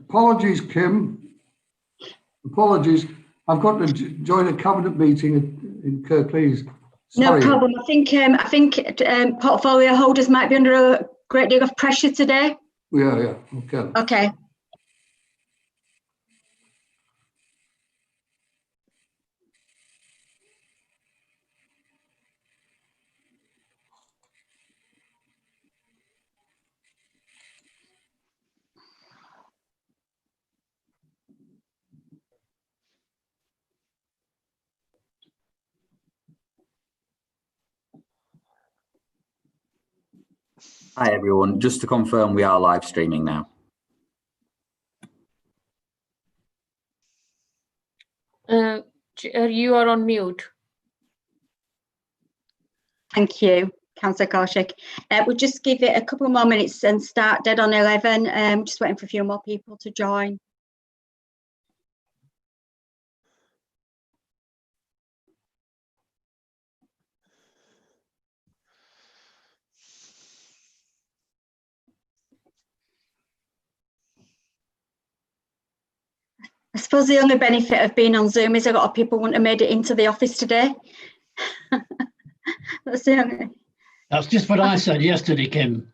Apologies, Kim. Apologies. I've got to join a cabinet meeting in Kirklees. No problem. I think portfolio holders might be under a great deal of pressure today. Yeah. Okay. Okay. Hi everyone, just to confirm we are live streaming now. You are on mute. Thank you, Councillor Kaushik. We'll just give it a couple more minutes and start dead on 11. Just waiting for a few more people to join. I suppose the only benefit of being on Zoom is a lot of people wouldn't have made it into the office today. That's the only. That's just what I said yesterday, Kim.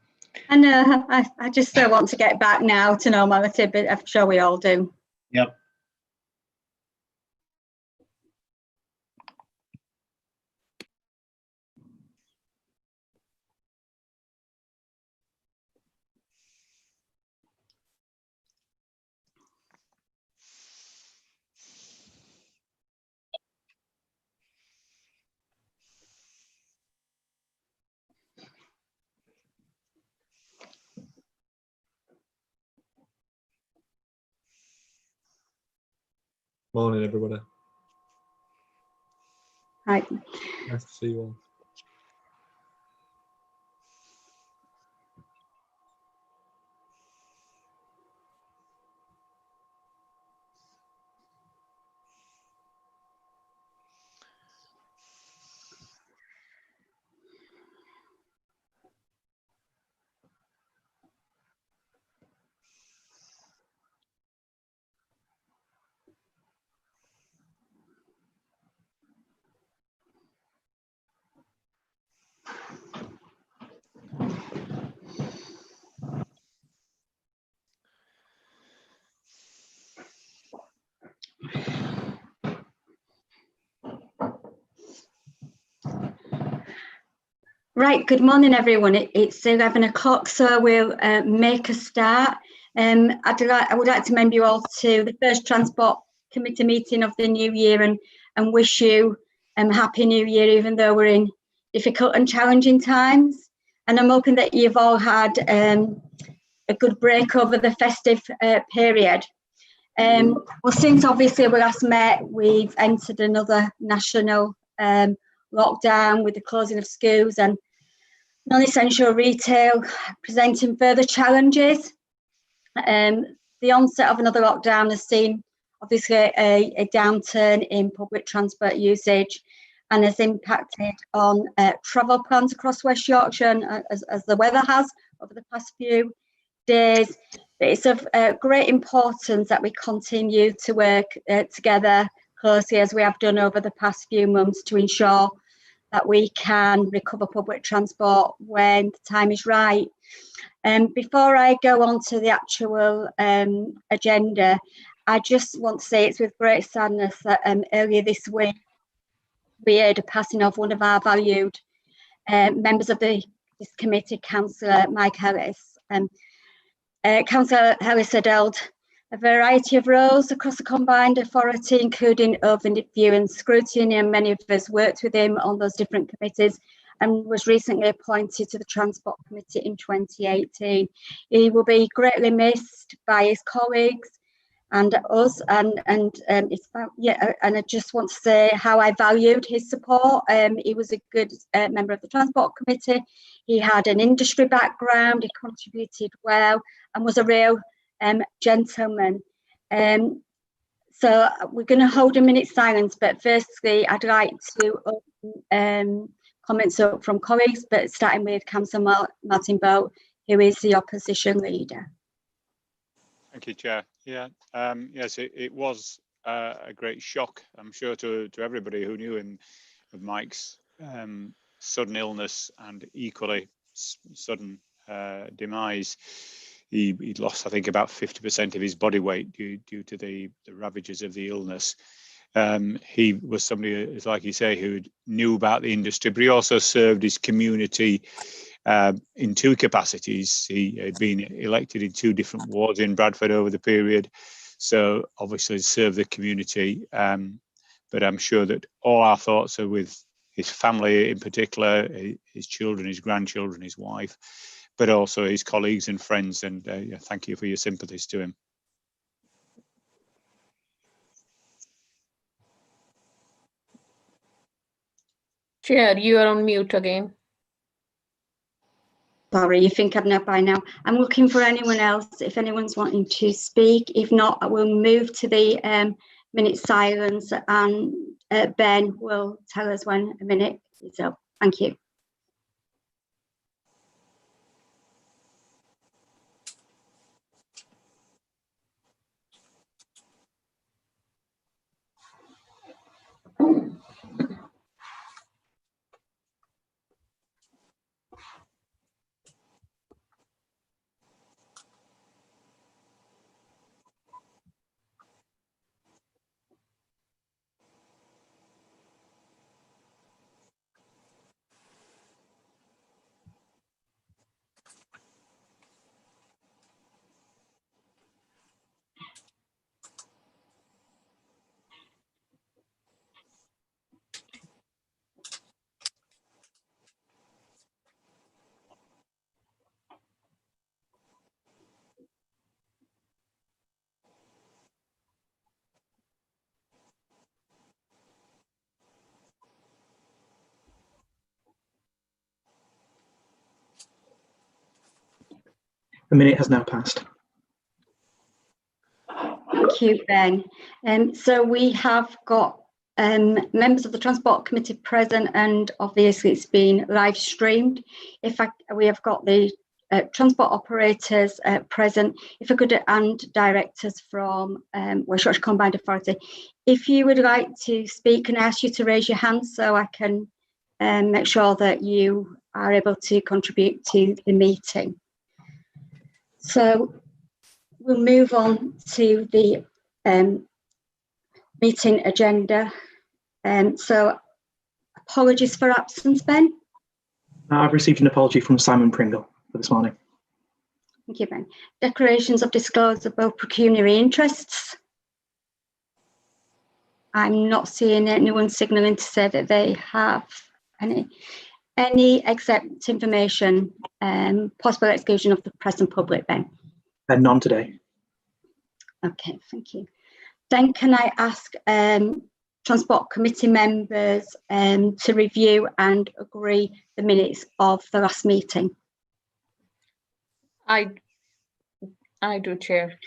I know. I just want to get back now to normality, but I'm sure we all do. Yep. Morning, everybody. Right. Nice to see you all. Right, good morning everyone. It's 11 o'clock, so we'll make a start. I would like to member you all to the first Transport Committee meeting of the new year and wish you a happy new year, even though we're in difficult and challenging times. And I'm hoping that you've all had a good break over the festive period. Well, since obviously we last met, we've entered another national lockdown with the closing of schools and non-essential retail presenting further challenges. The onset of another lockdown has seen obviously a downturn in public transport usage and has impacted on travel plans across West Yorkshire and, as the weather has over the past few days. But it's of great importance that we continue to work together closely as we have done over the past few months to ensure that we can recover public transport when the time is right. Before I go on to the actual agenda, I just want to say it's with great sadness that earlier this week we heard a passing of one of our valued members of this committee, Councillor Mike Harris. Councillor Harris had held a variety of roles across the combined authority, including overview and scrutiny, and many of us worked with him on those different committees and was recently appointed to the Transport Committee in 2018. He will be greatly missed by his colleagues and us, and it's about, and I just want to say how I valued his support. He was a good member of the Transport Committee. He had an industry background, he contributed well, and was a real gentleman. So we're going to hold a minute's silence, but firstly I'd like to open comments up from colleagues, but starting with Councillor Martin Boat, who is the opposition leader. Thank you, Chair. Yes, it was a great shock, I'm sure, to everybody who knew him, of Mike's sudden illness and equally sudden demise. He'd lost, I think, about 50% of his body weight due to the ravages of the illness. He was somebody, like you say, who knew about the industry, but he also served his community in two capacities. He had been elected in two different wards in Bradford over the period, so obviously served the community. But I'm sure that all our thoughts are with his family in particular, his children, his grandchildren, his wife, but also his colleagues and friends. And thank you for your sympathies to him. Chair, you are on mute again. Sorry, you think I'd know by now. I'm looking for anyone else, if anyone's wanting to speak. If not, I will move to the minute silence, and Ben will tell us when a minute is up. Thank you. A minute has now passed. Thank you, Ben. So we have got members of the Transport Committee present, and obviously it's been live streamed. We have got the transport operators present. If I could, and directors from West Yorkshire Combined Authority. If you would like to speak, can I ask you to raise your hand so I can make sure that you are able to contribute to the meeting. So we'll move on to the meeting agenda. So apologies for absence, Ben. I've received an apology from Simon Pringle for this morning. Thank you, Ben. Declarations of disclosable pecuniary interests. I'm not seeing anyone signalling to say that they have any exempt information, possible exclusion of the press and public, Ben. None today. Okay, thank you. Then can I ask Transport Committee members to review and agree the minutes of the last meeting? I do, Chair.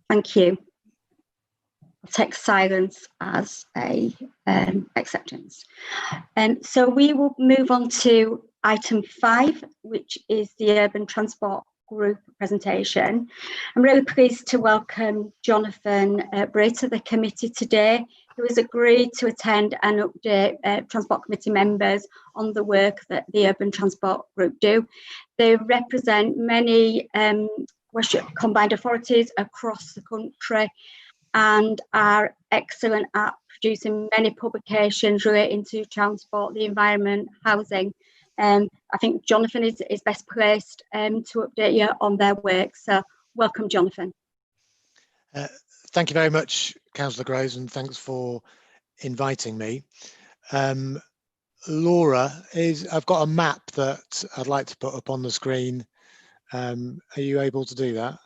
Thank you. I'll take silence as a acceptance. So we will move on to item 5, which is the Urban Transport Group presentation. I'm really pleased to welcome Jonathan Bray to the committee today, who has agreed to attend and update Transport Committee members on the work that the Urban Transport Group do. They represent many West Yorkshire Combined Authorities across the country and are excellent at producing many publications relating to transport, the environment, housing. I think Jonathan is best placed to update you on their work. So welcome, Jonathan. Thank you very much, Councillor Groves, and thanks for inviting me. Laura, I've got a map that I'd like to put up on the screen. Are you able to do that?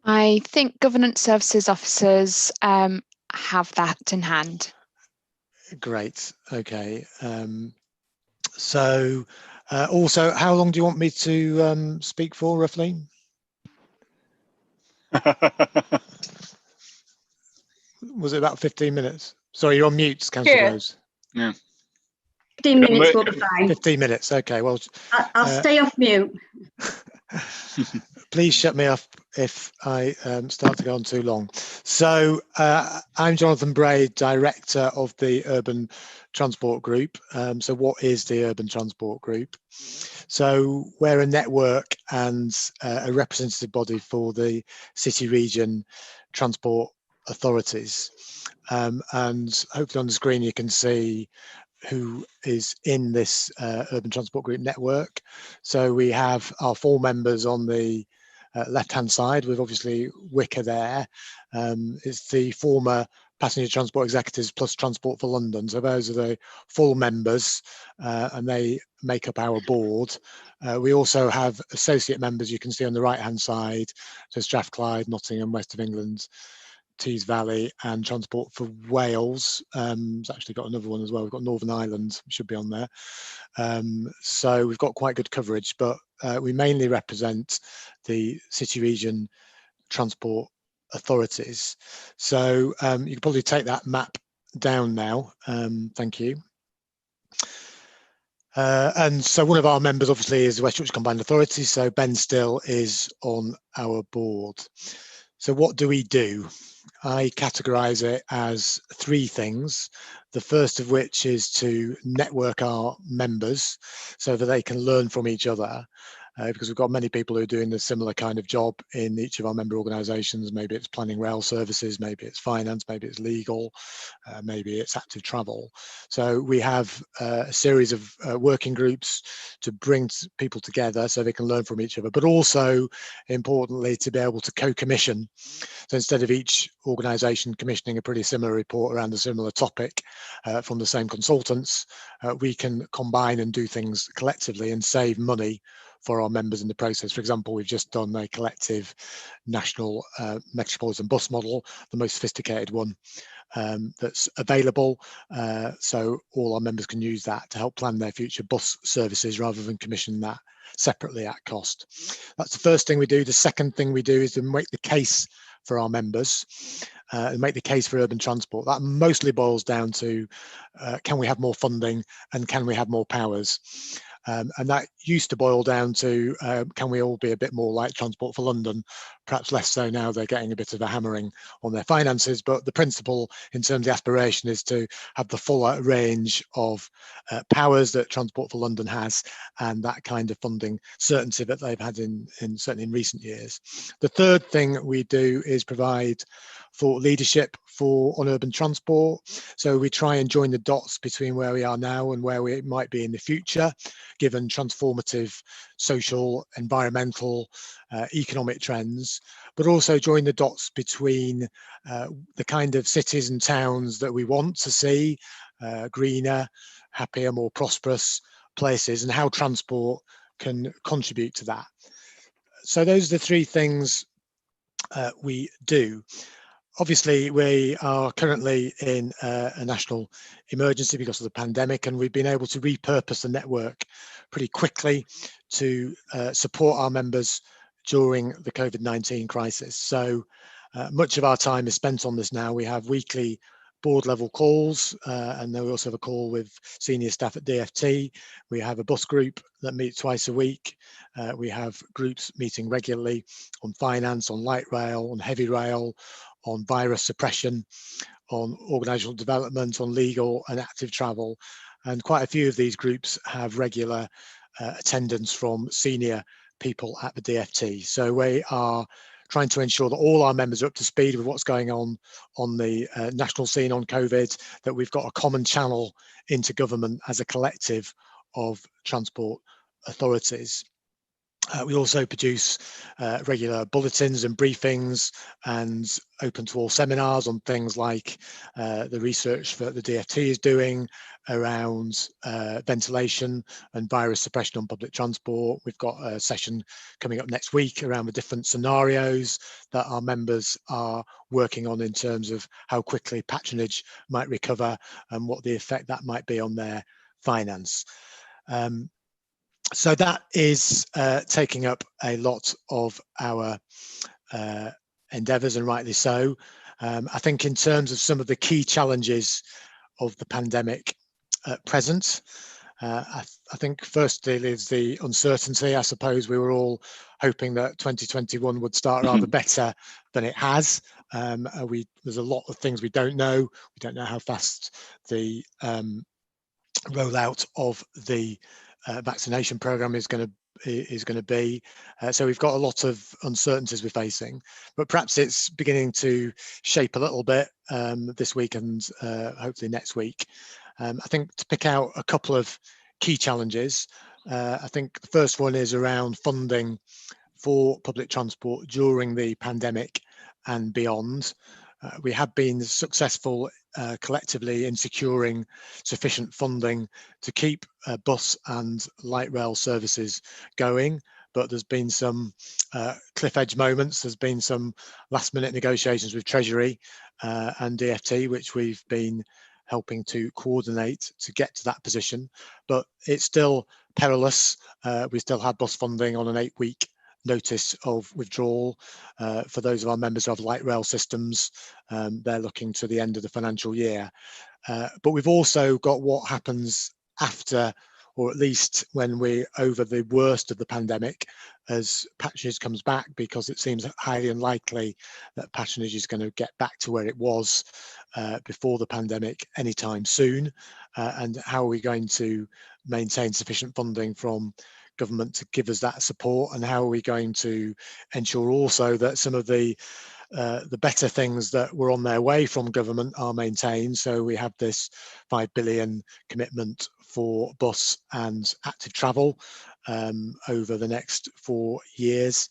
I think governance services officers have that in hand. Great. Okay. So also, how long do you want me to speak for, roughly? Was it about 15 minutes? Sorry, you're on mute, Councillor Chair. Groves. Yeah. 15 minutes will be fine. 15 minutes. Okay. Well, I'll stay off mute. please shut me off if I start to go on too long. So I'm Jonathan Bray, Director of the Urban Transport Group. So what is the Urban Transport Group? So we're a network and a representative body for the city region transport authorities. And hopefully on the screen you can see who is in this Urban Transport Group network. So we have our 4 members on the left-hand side, with obviously WYCA there. It's the former Passenger Transport Executives plus Transport for London. So those are the full members and they make up our board. We also have associate members you can see on the right-hand side. So Strathclyde, Nottingham, West of England, Tees Valley, and Transport for Wales. It's actually got another one as well. We've got Northern Ireland, should be on there. So we've got quite good coverage, but we mainly represent the city region transport authorities. So you can probably take that map down now. Thank you. And so one of our members obviously is the West Yorkshire Combined Authority. So Ben Still is on our board. So what do we do? I categorise it as 3 things. The first of which is to network our members so that they can learn from each other. Because we've got many people who are doing a similar kind of job in each of our member organisations. Maybe it's planning rail services, maybe it's finance, maybe it's legal, maybe it's active travel. So we have a series of working groups to bring people together so they can learn from each other, but also importantly to be able to co-commission. So instead of each organisation commissioning a pretty similar report around a similar topic from the same consultants, we can combine and do things collectively and save money for our members in the process. For example, we've just done a collective national metropolitan bus model, the most sophisticated one that's available. So all our members can use that to help plan their future bus services rather than commission that separately at cost. That's the first thing we do. The second thing we do is to make the case for our members and make the case for urban transport. That mostly boils down to can we have more funding and can we have more powers? And that used to boil down to can we all be a bit more like Transport for London? Perhaps less so now. They're getting a bit of a hammering on their finances, but the principle in terms of the aspiration is to have the fuller range of powers that Transport for London has and that kind of funding certainty that they've had in certainly in recent years. The third thing we do is provide thought leadership on urban transport. So we try and join the dots between where we are now and where we might be in the future, given transformative social, environmental, economic trends, but also join the dots between the kind of cities and towns that we want to see, greener, happier, more prosperous places, and how transport can contribute to that. So those are the 3 things we do. Obviously, we are currently in a national emergency because of the pandemic, and we've been able to repurpose the network pretty quickly to support our members during the COVID-19 crisis. So much of our time is spent on this now. We have weekly board level calls, and then we also have a call with senior staff at DFT. We have a bus group that meets twice a week. We have groups meeting regularly on finance, on light rail, on heavy rail, on virus suppression, on organisational development, on legal and active travel. And quite a few of these groups have regular attendance from senior people at the DFT. So we are trying to ensure that all our members are up to speed with what's going on the national scene on COVID, that we've got a common channel into government as a collective of transport authorities. We also produce regular bulletins and briefings and open to all seminars on things like the research that the DFT is doing around ventilation and virus suppression on public transport. We've got a session coming up next week around the different scenarios that our members are working on in terms of how quickly patronage might recover and what the effect that might be on their finance. So that is taking up a lot of our endeavours, and rightly so. I think in terms of some of the key challenges of the pandemic at present, I think firstly is the uncertainty. I suppose we were all hoping that 2021 would start rather better than it has. There's a lot of things we don't know. We don't know how fast the rollout of the vaccination program is going to be. So we've got a lot of uncertainties we're facing, but perhaps it's beginning to shape a little bit this week and hopefully next week. I think to pick out a couple of key challenges, I think the first one is around funding for public transport during the pandemic and beyond. We have been successful collectively in securing sufficient funding to keep bus and light rail services going, but there's been some cliff edge moments. There's been some last minute negotiations with Treasury and DFT, which we've been helping to coordinate to get to that position, but it's still perilous. We still have bus funding on an 8-week notice of withdrawal. For those of our members of light rail systems, they're looking to the end of the financial year. But we've also got what happens after, or at least when we're over the worst of the pandemic, as patronage comes back, because it seems highly unlikely that patronage is going to get back to where it was before the pandemic anytime soon. And how are we going to maintain sufficient funding from government to give us that support, and how are we going to ensure also that some of the better things that were on their way from government are maintained. So we have this 5 billion commitment for bus and active travel over the next 4 years.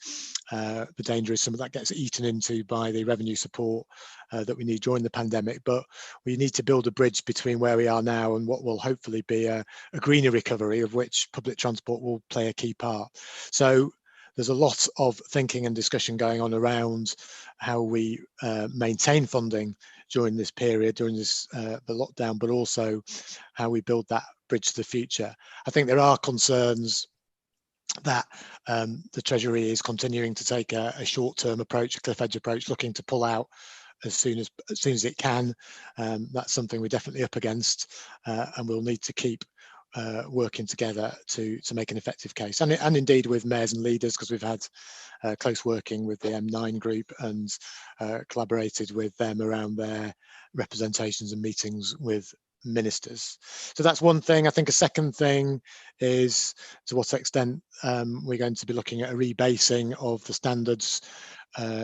The danger is some of that gets eaten into by the revenue support that we need during the pandemic, but we need to build a bridge between where we are now and what will hopefully be a greener recovery, of which public transport will play a key part. So there's a lot of thinking and discussion going on around how we maintain funding during this period, during this the lockdown, but also how we build that bridge to the future. I think there are concerns that the Treasury is continuing to take a short-term approach, a cliff edge approach, looking to pull out as soon as it can. That's something we're definitely up against, and we'll need to keep working together to make an effective case, and indeed with mayors and leaders, because we've had close working with the M9 group and collaborated with them around their representations and meetings with ministers. So that's one thing. I think a second thing is to what extent we're going to be looking at a rebasing of the standards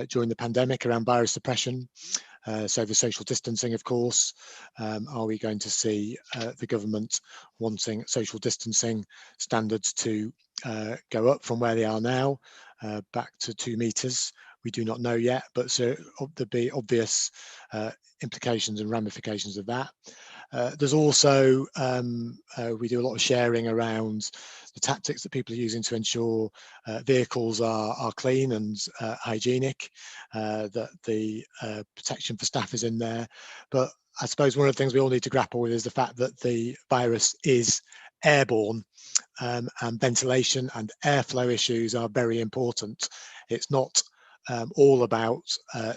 during the pandemic around virus suppression. So the social distancing, of course, are we going to see the government wanting social distancing standards to go up from where they are now back to 2 meters? We do not know yet, but so there'll be obvious implications and ramifications of that. There's also, we do a lot of sharing around the tactics that people are using to ensure vehicles are clean and hygienic, that the protection for staff is in there. But I suppose one of the things we all need to grapple with is the fact that the virus is airborne, and ventilation and airflow issues are very important. It's not all about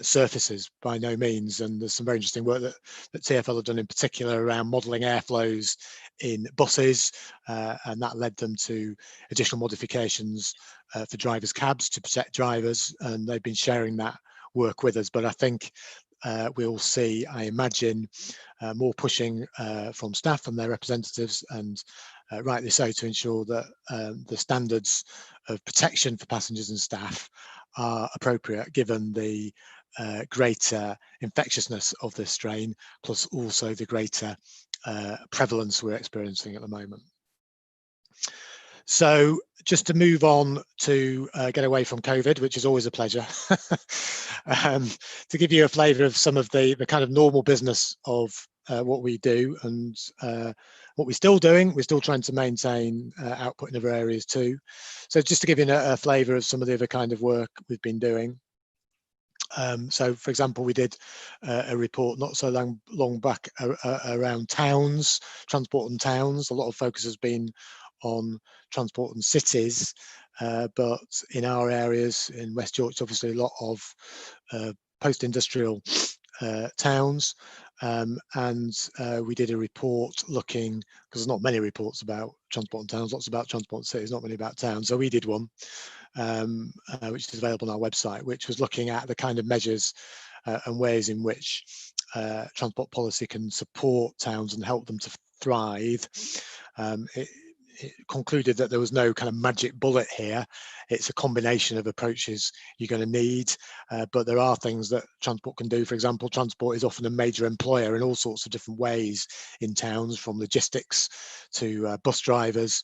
surfaces by no means, and there's some very interesting work that TfL have done in particular around modelling airflows in buses, and that led them to additional modifications for drivers' cabs to protect drivers, and they've been sharing that work with us. But I think we'll see, I imagine, more pushing from staff and their representatives, and rightly so, to ensure that the standards of protection for passengers and staff are appropriate given the greater infectiousness of this strain, plus also the greater prevalence we're experiencing at the moment. So just to move on to get away from COVID, which is always a pleasure, to give you a flavour of some of the kind of normal business of what we do and what we're still doing. We're still trying to maintain output in other areas too. So just to give you a flavour of some of the other kind of work we've been doing. So, for example, we did a report not so long back around towns, transport and towns. A lot of focus has been on transport and cities, but in our areas in West Yorkshire, obviously a lot of post-industrial towns, and we did a report looking, because there's not many reports about transport and towns, lots about transport and cities, not many about towns. So we did one, which is available on our website, which was looking at the kind of measures and ways in which transport policy can support towns and help them to thrive. It concluded that there was no kind of magic bullet here. It's a combination of approaches you're going to need, but there are things that transport can do. For example, transport is often a major employer in all sorts of different ways in towns, from logistics to bus drivers,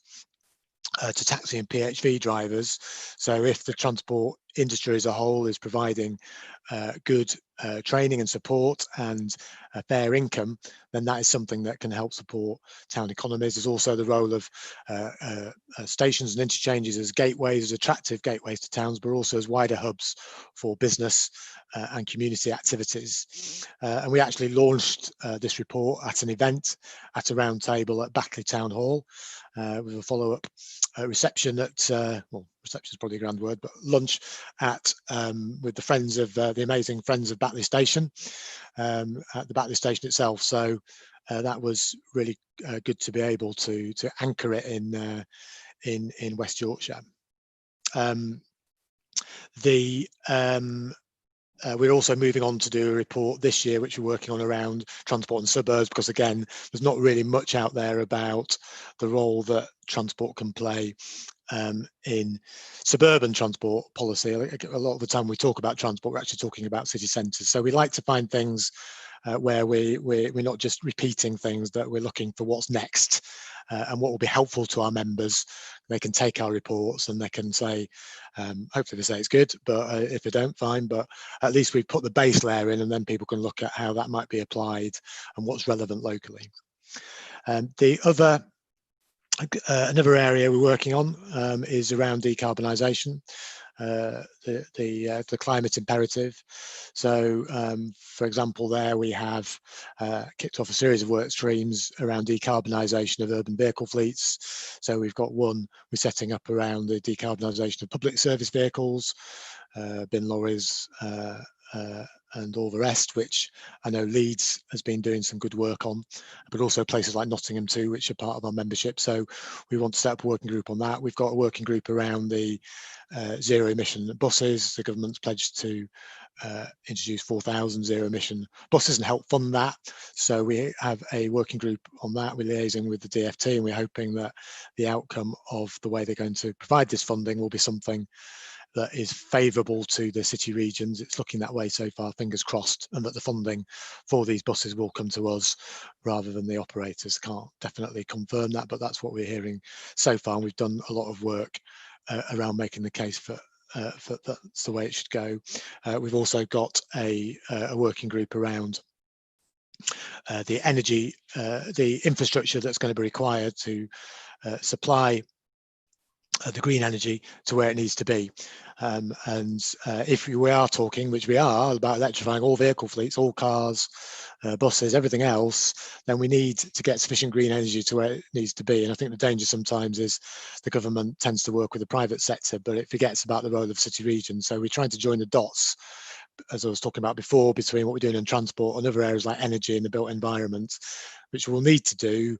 to taxi and PHV drivers. So if the transport industry as a whole is providing good training and support and a fair income, then that is something that can help support town economies. There's also the role of stations and interchanges as gateways, as attractive gateways to towns, but also as wider hubs for business and community activities. And we actually launched this report at an event at a round table at Backley Town Hall, with a follow-up reception at, well, reception is probably a grand word, but lunch at with the friends of the amazing Friends of Batley Station, at the Batley Station itself. So that was really good to be able to anchor it in West Yorkshire. We're also moving on to do a report this year, which we're working on around transport and suburbs, because again, there's not really much out there about the role that transport can play in suburban transport policy. A lot of the time we talk about transport, we're actually talking about city centres. So we like to find things where we're not just repeating things, that we're looking for what's next and what will be helpful to our members. They can take our reports and they can say, hopefully they say it's good, but if they don't, fine, but at least we've put the base layer in, and then people can look at how that might be applied and what's relevant locally. Another area we're working on is around decarbonisation, the climate imperative. So, for example, there we have kicked off a series of work streams around decarbonisation of urban vehicle fleets. So we've got one we're setting up around the decarbonisation of public service vehicles, bin lorries, and all the rest, which I know Leeds has been doing some good work on, but also places like Nottingham too, which are part of our membership. So we want to set up a working group on that. We've got a working group around the zero emission buses. The government's pledged to introduce 4,000 zero emission buses and help fund that. So we have a working group on that. We're liaising with the DFT, and we're hoping that the outcome of the way they're going to provide this funding will be something that is favourable to the city regions. It's looking that way so far, fingers crossed, and that the funding for these buses will come to us rather than the operators. Can't definitely confirm that, but that's what we're hearing so far. And we've done a lot of work around making the case for that's the way it should go. We've also got a working group around the energy, the infrastructure that's going to be required to supply the green energy to where it needs to be. If we are talking, which we are, about electrifying all vehicle fleets, all cars, buses, everything else, then we need to get sufficient green energy to where it needs to be. And I think the danger sometimes is the government tends to work with the private sector, but it forgets about the role of city regions. So we're trying to join the dots, as I was talking about before, between what we're doing in transport and other areas like energy and the built environment, which we'll need to do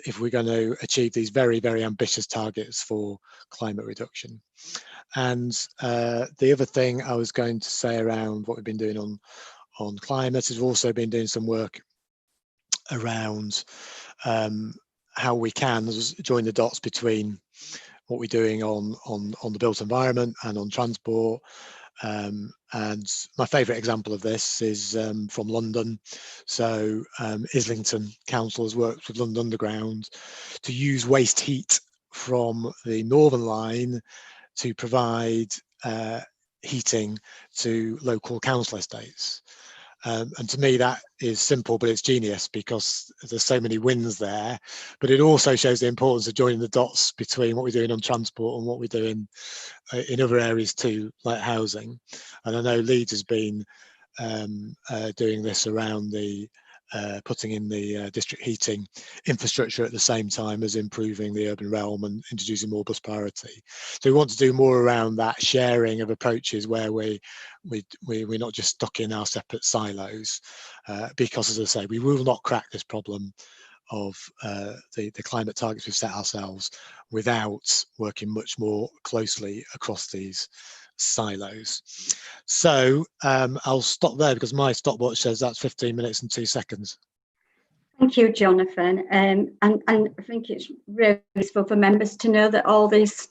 if we're going to achieve these very, very ambitious targets for climate reduction. And the other thing I was going to say around what we've been doing on climate is we've also been doing some work around how we can join the dots between what we're doing on the built environment and on transport. And my favourite example of this is from London. So Islington Council has worked with London Underground to use waste heat from the Northern Line to provide heating to local council estates. And to me, that is simple, but it's genius because there's so many wins there. But it also shows the importance of joining the dots between what we're doing on transport and what we're doing in other areas too, like housing. And I know Leeds has been doing this around the putting in the district heating infrastructure at the same time as improving the urban realm and introducing more bus priority. So we want to do more around that sharing of approaches where we're not just stuck in our separate silos, because, as I say, we will not crack this problem of the climate targets we've set ourselves without working much more closely across these silos. So I'll stop there because my stopwatch says that's 15 minutes and 2 seconds. Thank you, Jonathan. And I think it's really useful for members to know that all this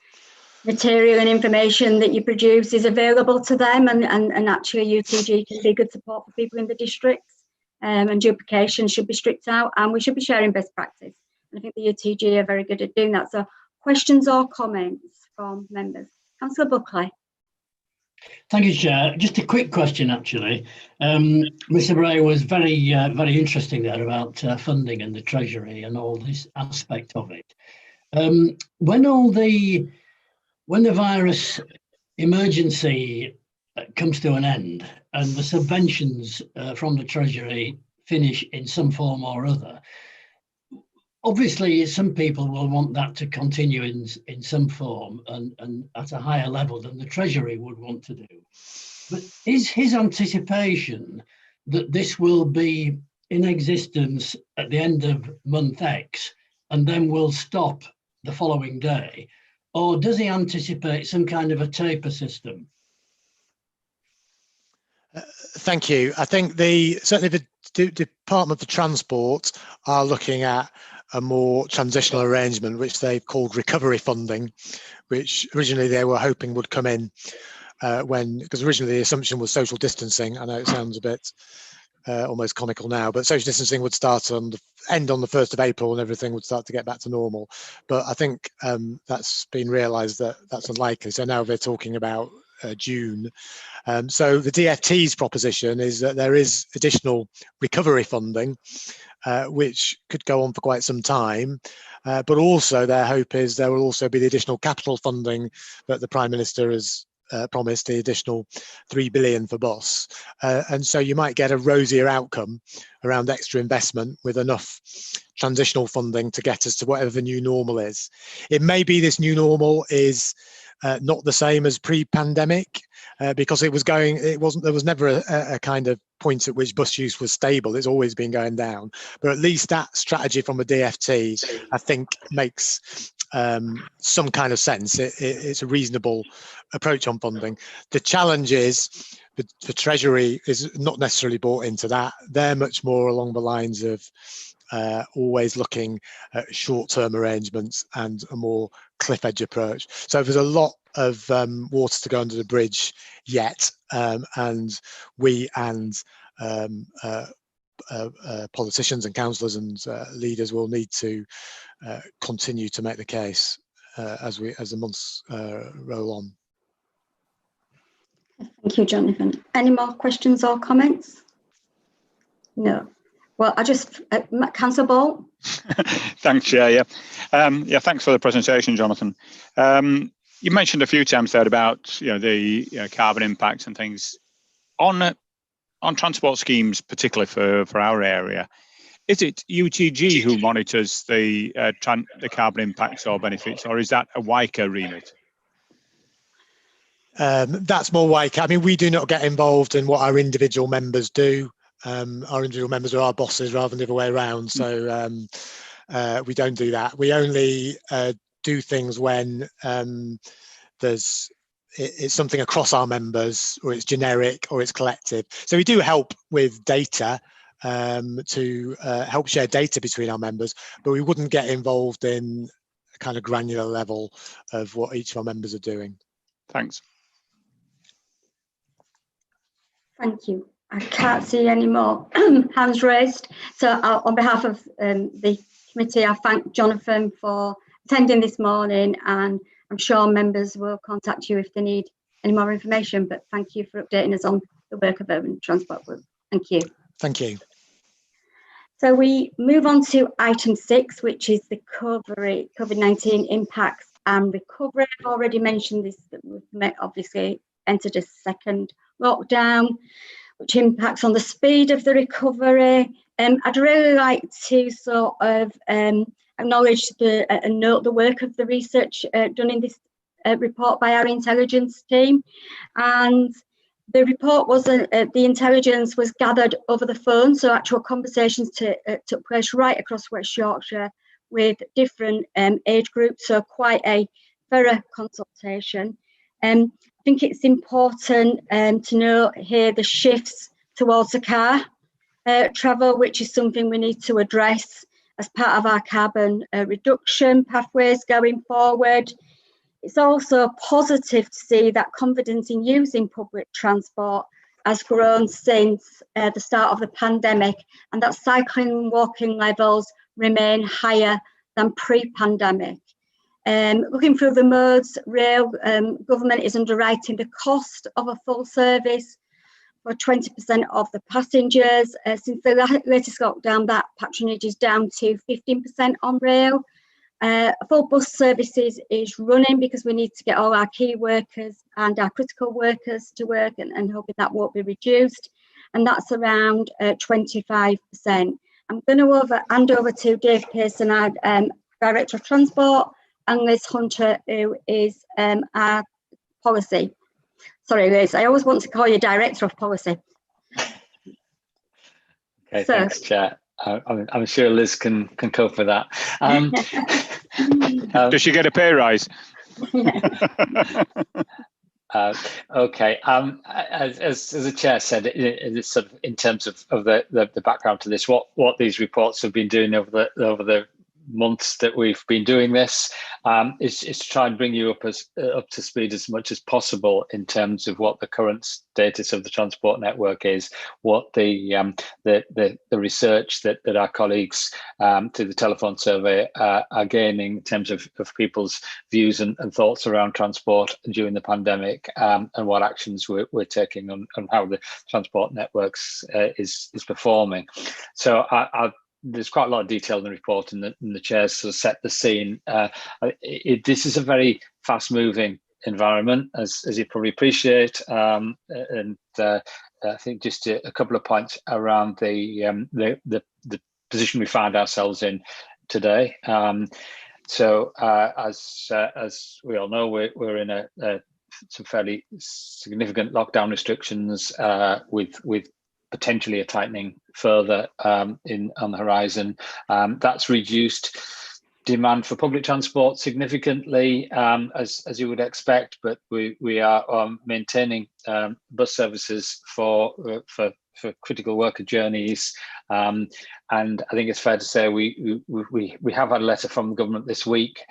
material and information that you produce is available to them, and actually UTG can be good support for people in the districts, and duplication should be stripped out, and we should be sharing best practice. And I think the UTG are very good at doing that. So questions or comments from members? Councillor Buckley. Thank you, Chair. Just a quick question, actually. Mr. Bray was very interesting there about funding and the Treasury and all this aspect of it. When the virus emergency comes to an end and the subventions from the Treasury finish in some form or other, obviously some people will want that to continue in some form and at a higher level than the Treasury would want to do. But is his anticipation that this will be in existence at the end of month X and then will stop the following day? Or does he anticipate some kind of a taper system? Thank you. I think certainly the Department of Transport are looking at a more transitional arrangement, which they've called recovery funding, which originally they were hoping would come in because originally the assumption was social distancing. I know it sounds a bit almost comical now, but social distancing would end on the 1st of April and everything would start to get back to normal. But I think that's been realised that that's unlikely. So now they're talking about June. So the DFT's proposition is that there is additional recovery funding, which could go on for quite some time. But also their hope is there will also be the additional capital funding that the Prime Minister has promised, the additional 3 billion for bus. And so you might get a rosier outcome around extra investment with enough transitional funding to get us to whatever the new normal is. It may be this new normal is not the same as pre-pandemic, because there was never a kind of point at which bus use was stable. It's always been going down. But at least that strategy from a DFT, I think, makes some kind of sense. It's a reasonable approach on funding. The challenge is the Treasury is not necessarily bought into that. They're much more along the lines of always looking at short-term arrangements and a more cliff edge approach. So there's a lot of water to go under the bridge yet, and we and politicians and councillors and leaders will need to continue to make the case as the months roll on. Thank you, Jonathan. Any more questions or comments? No. Well, Councillor Ball. Thanks, Chair. Yeah, thanks for the presentation, Jonathan. You mentioned a few times there about the carbon impacts and things on transport schemes, particularly for our area. Is it UTG who monitors the carbon impacts or benefits, or is that a WYCA remit? That's more WYCA. I mean, we do not get involved in what our individual members do. Our individual members are our bosses rather than the other way around. So we don't do that. We only do things when it's something across our members, or it's generic, or it's collective. So we do help with data to help share data between our members, but we wouldn't get involved in a kind of granular level of what each of our members are doing. Thanks. Thank you. I can't see any more hands raised. So on behalf of the committee, I thank Jonathan for attending this morning, and I'm sure members will contact you if they need any more information. But thank you for updating us on the work of Urban Transport Group. Thank you. Thank you. So we move on to item 6, which is the COVID-19 impacts and recovery. I've already mentioned this, that we've obviously entered a second lockdown, which impacts on the speed of the recovery. I'd really like to sort of acknowledge and note the work of the research done in this report by our intelligence team. And the report was, the intelligence was gathered over the phone, so actual conversations took place right across West Yorkshire with different age groups, so quite a thorough consultation. I think it's important to note here the shifts towards the car travel, which is something we need to address as part of our carbon reduction pathways going forward. It's also positive to see that confidence in using public transport has grown since the start of the pandemic, and that cycling and walking levels remain higher than pre-pandemic. Looking through the modes, rail government is underwriting the cost of a full service for 20% of the passengers. Since the latest lockdown, that patronage is down to 15% on rail. Full bus services is running because we need to get all our key workers and our critical workers to work, and hoping that won't be reduced. And that's around 25%. I'm going to hand over to Dave Pearson, our Director of Transport, and Liz Hunter, who is our policy. Sorry, Liz, I always want to call you Director of Policy. Okay, thanks, Chair. I'm sure Liz can cope with that. Does she get a pay rise? Okay. As the Chair said, it's sort of in terms of the background to this, what these reports have been doing over the months that we've been doing this, is to try and bring you up to speed as much as possible in terms of what the current status of the transport network is, what the research that our colleagues through the telephone survey are gaining in terms of people's views and thoughts around transport during the pandemic, and what actions we're taking on how the transport networks is performing. So there's quite a lot of detail in the report, and the Chair sort of set the scene. This is a very fast-moving environment, as you probably appreciate, and I think just a couple of points around the position we find ourselves in today. So as we all know, we're in some fairly significant lockdown restrictions with potentially a tightening further on the horizon. That's reduced demand for public transport significantly, as you would expect, but we are maintaining bus services for critical worker journeys, and I think it's fair to say we have had a letter from the government this week,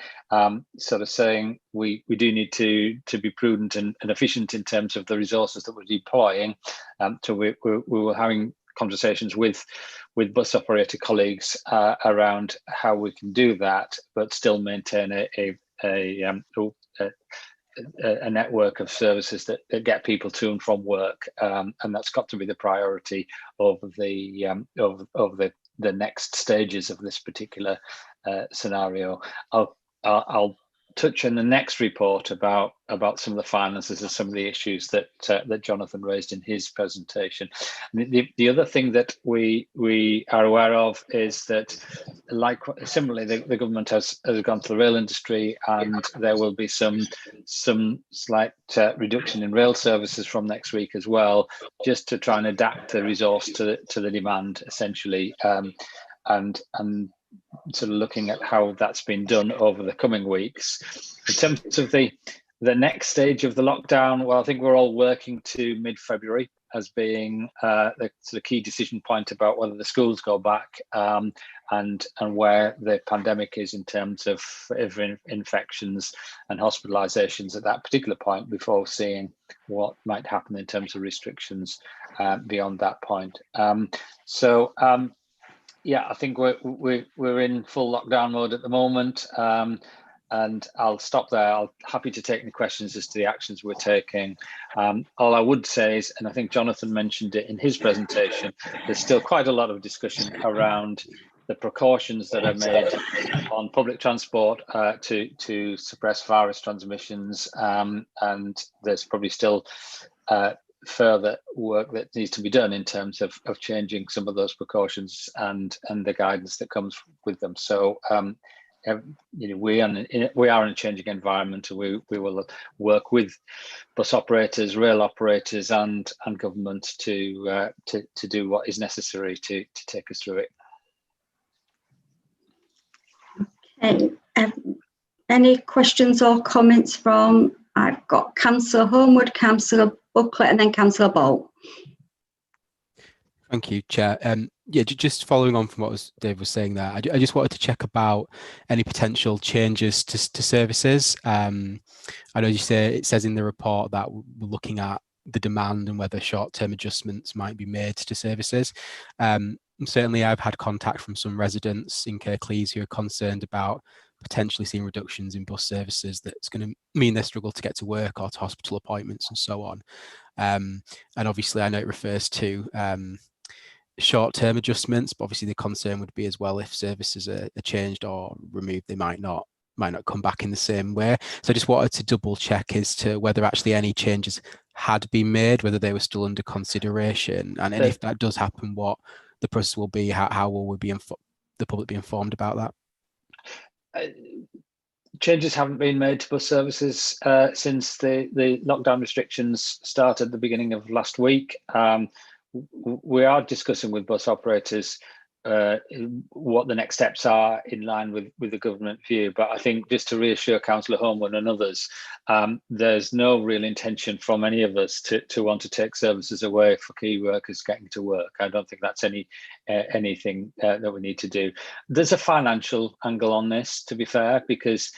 sort of saying we do need to be prudent and efficient in terms of the resources that we're deploying. So we were having conversations with bus operator colleagues around how we can do that, but still maintain a network of services that get people to and from work, and that's got to be the priority of the next stages of this particular scenario. I'll touch on the next report about some of the finances and some of the issues that Jonathan raised in his presentation. The other thing that we are aware of is that, like similarly, the government has gone to the rail industry, and there will be some slight reduction in rail services from next week as well, just to try and adapt the resource to the demand, essentially, and sort of looking at how that's been done over the coming weeks. In terms of the next stage of the lockdown, well, I think we're all working to mid-February as being the sort of key decision point about whether the schools go back, and where the pandemic is in terms of infections and hospitalizations at that particular point, before seeing what might happen in terms of restrictions beyond that point. Yeah, I think we're in full lockdown mode at the moment. and I'll stop there. I'll happy to take any questions as to the actions we're taking. All I would say is, and I think Jonathan mentioned it in his presentation, there's still quite a lot of discussion around the precautions that are made on public transport to suppress virus transmissions, and there's probably still further work that needs to be done in terms of changing some of those precautions and the guidance that comes with them. So we are in a changing environment, and we will work with bus operators, rail operators, and government to do what is necessary to take us through it. Okay. Any questions or comments from? I've got Councillor Homewood, Councillor Buckley, and then Councillor Bolt. Thank you, Chair. Yeah, just following on from what Dave was saying there, I just wanted to check about any potential changes to services. I know it says in the report that we're looking at the demand and whether short-term adjustments might be made to services. Certainly, I've had contact from some residents in Kirklees who are concerned about potentially seeing reductions in bus services that's going to mean they struggle to get to work or to hospital appointments and so on. And obviously, I know it refers to short-term adjustments, but obviously the concern would be as well if services are changed or removed, they might not come back in the same way. So I just wanted to double check as to whether actually any changes had been made, whether they were still under consideration, and if that does happen, what the process will be, how will we be the public be informed about that? Changes haven't been made to bus services since the lockdown restrictions started at the beginning of last week. We are discussing with bus operators what the next steps are in line with the government view. But I think just to reassure Councillor Homewood and others, there's no real intention from any of us to want to take services away for key workers getting to work. I don't think that's anything that we need to do. There's a financial angle on this, to be fair, because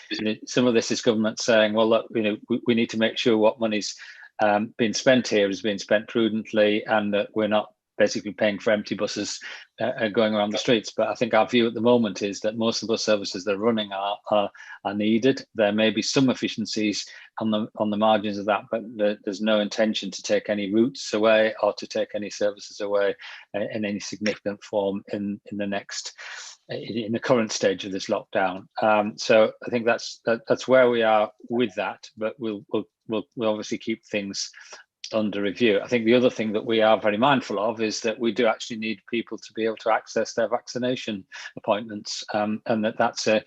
some of this is government saying, well, look, we need to make sure what money's being spent here is being spent prudently, and that we're not basically paying for empty buses going around the streets. But I think our view at the moment is that most of the bus services that are running are needed. There may be some efficiencies on the margins of that, but there's no intention to take any routes away or to take any services away in any significant form in the current stage of this lockdown. So I think that's where we are with that, but we'll obviously keep things under review. I think the other thing that we are very mindful of is that we do actually need people to be able to access their vaccination appointments, and that's a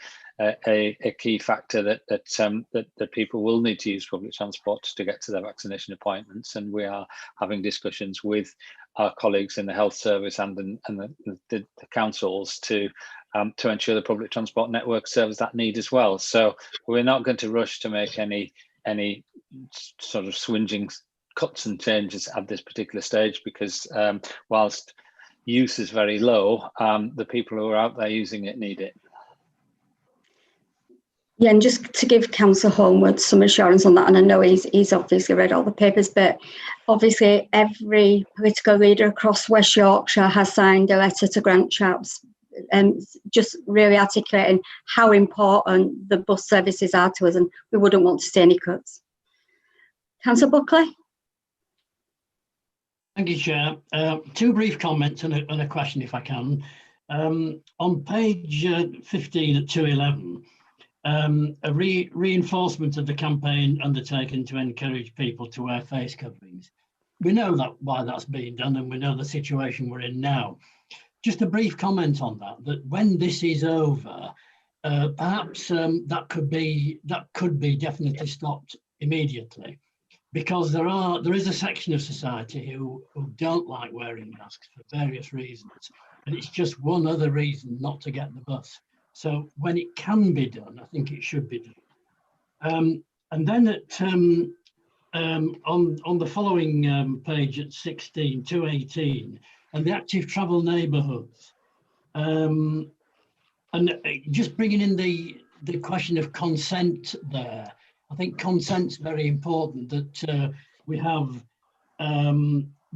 key factor that people will need to use public transport to get to their vaccination appointments. And we are having discussions with our colleagues in the health service and the councils to ensure the public transport network serves that need as well. So we're not going to rush to make any sort of swinging cuts and changes at this particular stage, because whilst use is very low, the people who are out there using it need it. Yeah, and just to give Councillor Homewood some assurance on that, and I know he's obviously read all the papers, but obviously every political leader across West Yorkshire has signed a letter to Grant Shapps, just really articulating how important the bus services are to us, and we wouldn't want to see any cuts. Councillor Buckley? Thank you, Chair. Two brief comments and a question, if I can. On page 15 at 211, a reinforcement of the campaign undertaken to encourage people to wear face coverings. We know why that's being done, and we know the situation we're in now. Just a brief comment on that when this is over, perhaps that could be definitely stopped immediately. Because there is a section of society who don't like wearing masks for various reasons, and it's just one other reason not to get the bus. So when it can be done, I think it should be done. And then on the following page at 16, 218, and the active travel neighbourhoods, and just bringing in the question of consent there. I think consent's very important, that we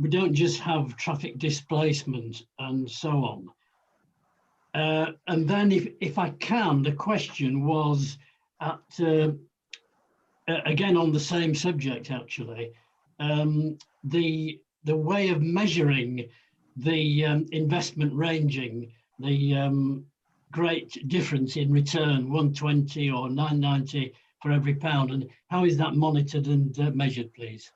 don't just have traffic displacement and so on. And then if I can, the question was, at again on the same subject actually, the way of measuring the investment ranging, the great difference in return, 120 or 990 for every pound, and how is that monitored and measured, please?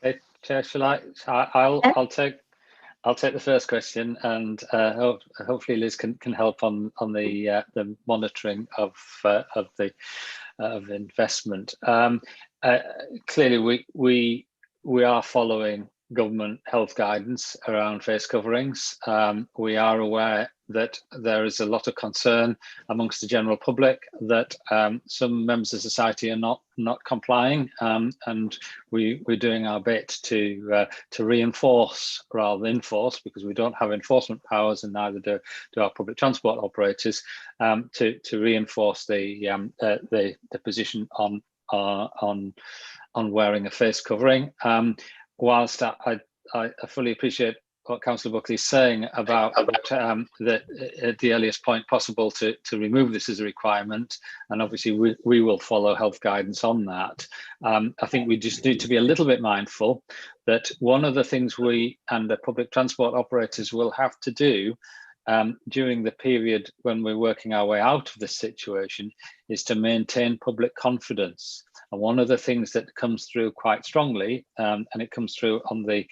Okay, Chair, shall I? I'll take the first question, and hopefully Liz can help on the monitoring of investment. Clearly, we are following government health guidance around face coverings. We are aware that there is a lot of concern amongst the general public that some members of society are not complying, and we're doing our bit to reinforce rather than enforce, because we don't have enforcement powers, and neither do our public transport operators, to reinforce the position on wearing a face covering. Whilst I fully appreciate what Councillor Buckley is saying about that at the earliest point possible to remove this as a requirement, and obviously we will follow health guidance on that. I think we just need to be a little bit mindful that one of the things we and the public transport operators will have to do during the period when we're working our way out of this situation is to maintain public confidence. And one of the things that comes through quite strongly, and it comes through on the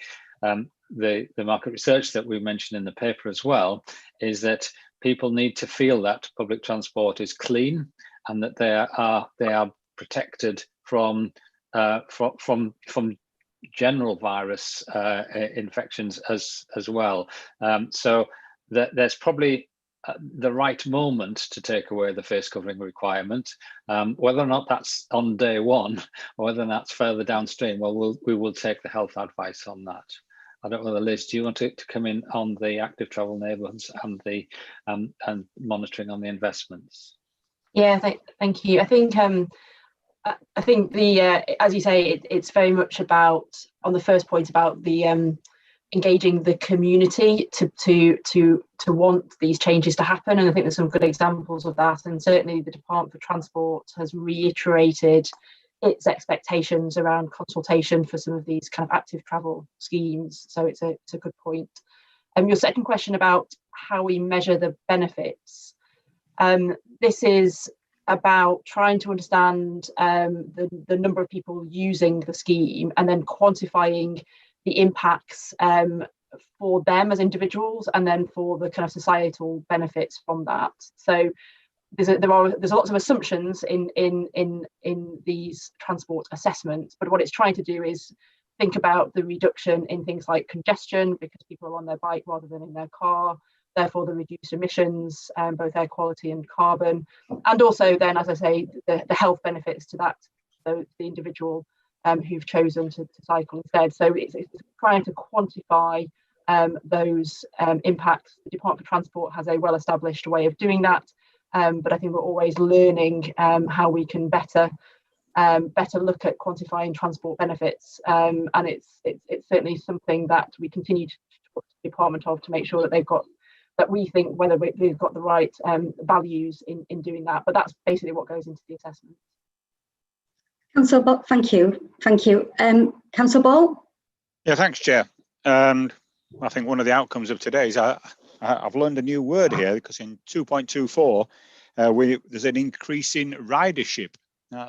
market research that we mentioned in the paper as well, is that people need to feel that public transport is clean and that they are protected from general virus infections as well. So there's probably the right moment to take away the face covering requirement. Whether or not that's on day one or whether that's further downstream, well, we will take the health advice on that. I don't know whether, Liz, do you want to come in on the active travel neighbourhoods and the and monitoring on the investments? Yeah, thank you. I think the as you say, it's very much about, on the first point, about the engaging the community to want these changes to happen, and I think there's some good examples of that. And certainly the Department for Transport has reiterated its expectations around consultation for some of these kind of active travel schemes. So it's a good point. Your second question about how we measure the benefits. This is about trying to understand the number of people using the scheme and then quantifying the impacts for them as individuals and then for the kind of societal benefits from that. So there's lots of assumptions in these transport assessments, but what it's trying to do is think about the reduction in things like congestion, because people are on their bike rather than in their car, therefore the reduced emissions, both air quality and carbon, and also then, as I say, the health benefits to that, so the individual who've chosen to cycle instead. So it's trying to quantify those impacts. The Department for Transport has a well-established way of doing that, but I think we're always learning how we can better look at quantifying transport benefits, and it's certainly something that we continue to talk to the department of to make sure that we think whether we've got the right values in doing that. But that's basically what goes into the assessment. Councillor Ball, thank you. Councillor Ball? Yeah, thanks, Chair. And I think one of the outcomes of today is I've learned a new word here, because in 2.24 there's an increase in ridership.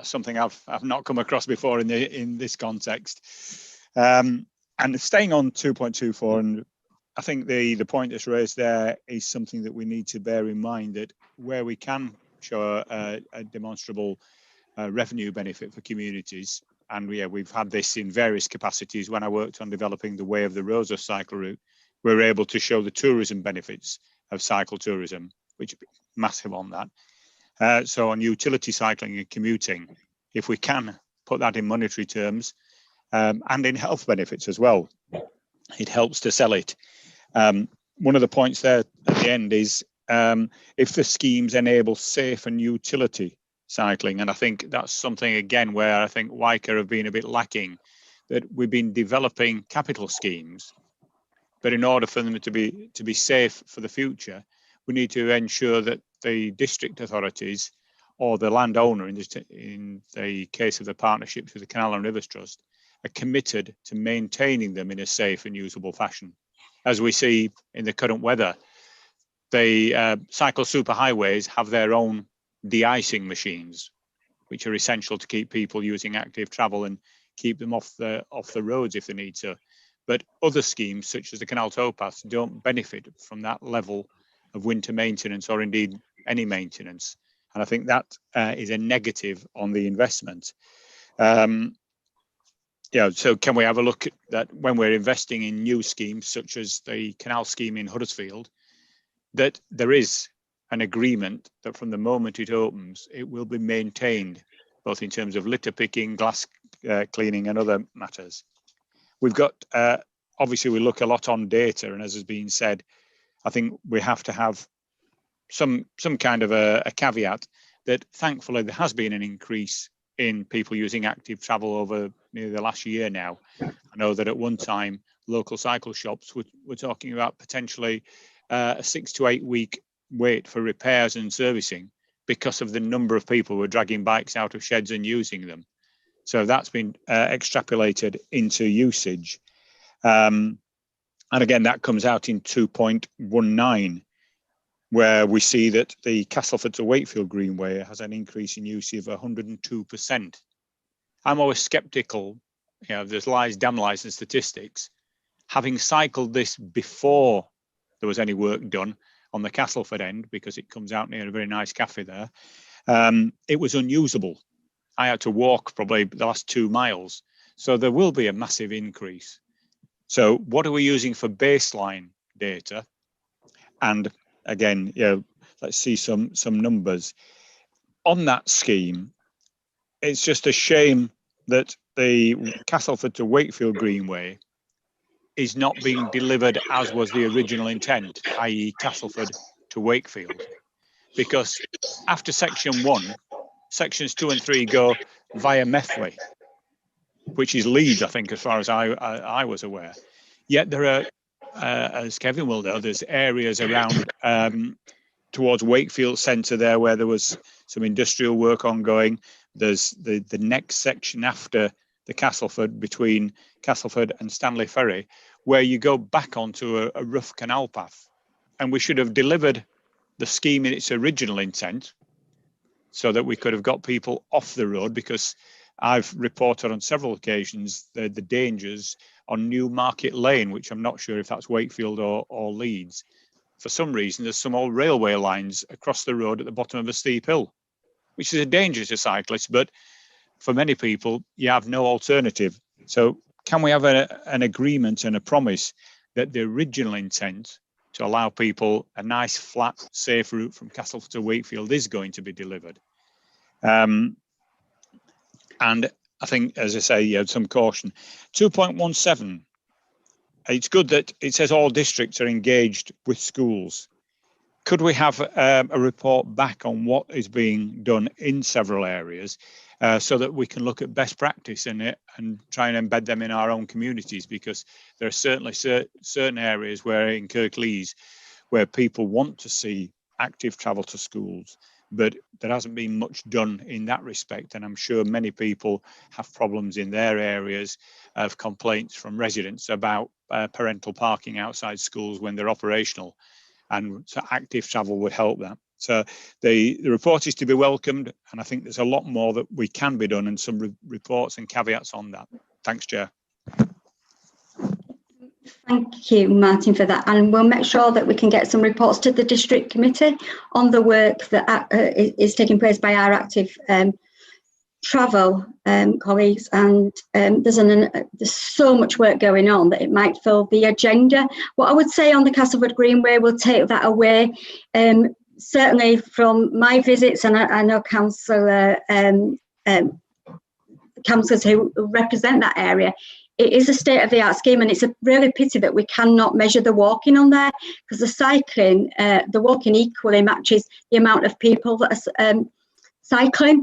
Something I've not come across before in this context. And staying on 2.24, and I think the point that's raised there is something that we need to bear in mind, that where we can show a demonstrable revenue benefit for communities, and we've had this in various capacities. When I worked on developing the Way of the Rosa cycle route, we were able to show the tourism benefits of cycle tourism, which is massive on that. So on utility cycling and commuting, if we can put that in monetary terms, and in health benefits as well, it helps to sell it. One of the points there at the end is if the schemes enable safe and utility cycling, and I think that's something again where I think WYCA have been a bit lacking, that we've been developing capital schemes, but in order for them to be safe for the future, we need to ensure that the district authorities or the landowner, in the case of the partnerships with the Canal and Rivers Trust, are committed to maintaining them in a safe and usable fashion. As we see in the current weather, the cycle superhighways have their own de-icing machines, which are essential to keep people using active travel and keep them off the roads if they need to. But other schemes, such as the canal towpaths, don't benefit from that level of winter maintenance or indeed any maintenance. And I think that is a negative on the investment. Yeah, so can we have a look at that when we're investing in new schemes, such as the canal scheme in Huddersfield, that there is an agreement that from the moment it opens, it will be maintained, both in terms of litter picking, glass cleaning and other matters. We've got, obviously we look a lot on data, and as has been said, I think we have to have some kind of a caveat that thankfully there has been an increase in people using active travel over nearly the last year now. I know that at one time, local cycle shops were talking about potentially a 6 to 8 week wait for repairs and servicing because of the number of people who were dragging bikes out of sheds and using them. So that's been extrapolated into usage. And again, that comes out in 2.19, where we see that the Castleford to Wakefield Greenway has an increase in use of 102%. I'm always skeptical, you know, there's damn lies and statistics. Having cycled this before there was any work done on the Castleford end, because it comes out near a very nice cafe there, it was unusable. I had to walk probably the last 2 miles. So there will be a massive increase. So what are we using for baseline data? And again, you know, let's see some numbers. On that scheme, it's just a shame that the Castleford to Wakefield Greenway is not being delivered as was the original intent, i.e. Castleford to Wakefield. Because after section 1, sections 2 and 3 go via Methley, which is Leeds, I think, as far as I was aware. Yet there are, as Kevin will know, there's areas around towards Wakefield Centre there where there was some industrial work ongoing. There's the next section after the Castleford, between Castleford and Stanley Ferry, where you go back onto a rough canal path. And we should have delivered the scheme in its original intent so that we could have got people off the road, because I've reported on several occasions the dangers on Newmarket Lane, which I'm not sure if that's Wakefield or Leeds. For some reason, there's some old railway lines across the road at the bottom of a steep hill, which is a danger to cyclists, but for many people, you have no alternative. So can we have an agreement and a promise that the original intent to allow people a nice, flat, safe route from Castleford to Wakefield is going to be delivered? And I think, as I say, you had some caution. 2.17, it's good that it says all districts are engaged with schools. Could we have a report back on what is being done in several areas so that we can look at best practice in it and try and embed them in our own communities? Because there are certainly certain areas where in Kirklees where people want to see active travel to schools, but there hasn't been much done in that respect. And I'm sure many people have problems in their areas of complaints from residents about parental parking outside schools when they're operational. And so active travel would help that. So the report is to be welcomed, and I think there's a lot more that we can be done and some reports and caveats on that. Thanks, Chair. Thank you, Martin, for that. And we'll make sure that we can get some reports to the district committee on the work that is taking place by our active travel colleagues. And there's so much work going on that it might fill the agenda. What I would say on the Castleford Greenway, we'll take that away. Certainly from my visits, and I know councillors who represent that area, it is a state-of-the-art scheme, and it's a really pity that we cannot measure the walking on there, because the walking equally matches the amount of people that are cycling.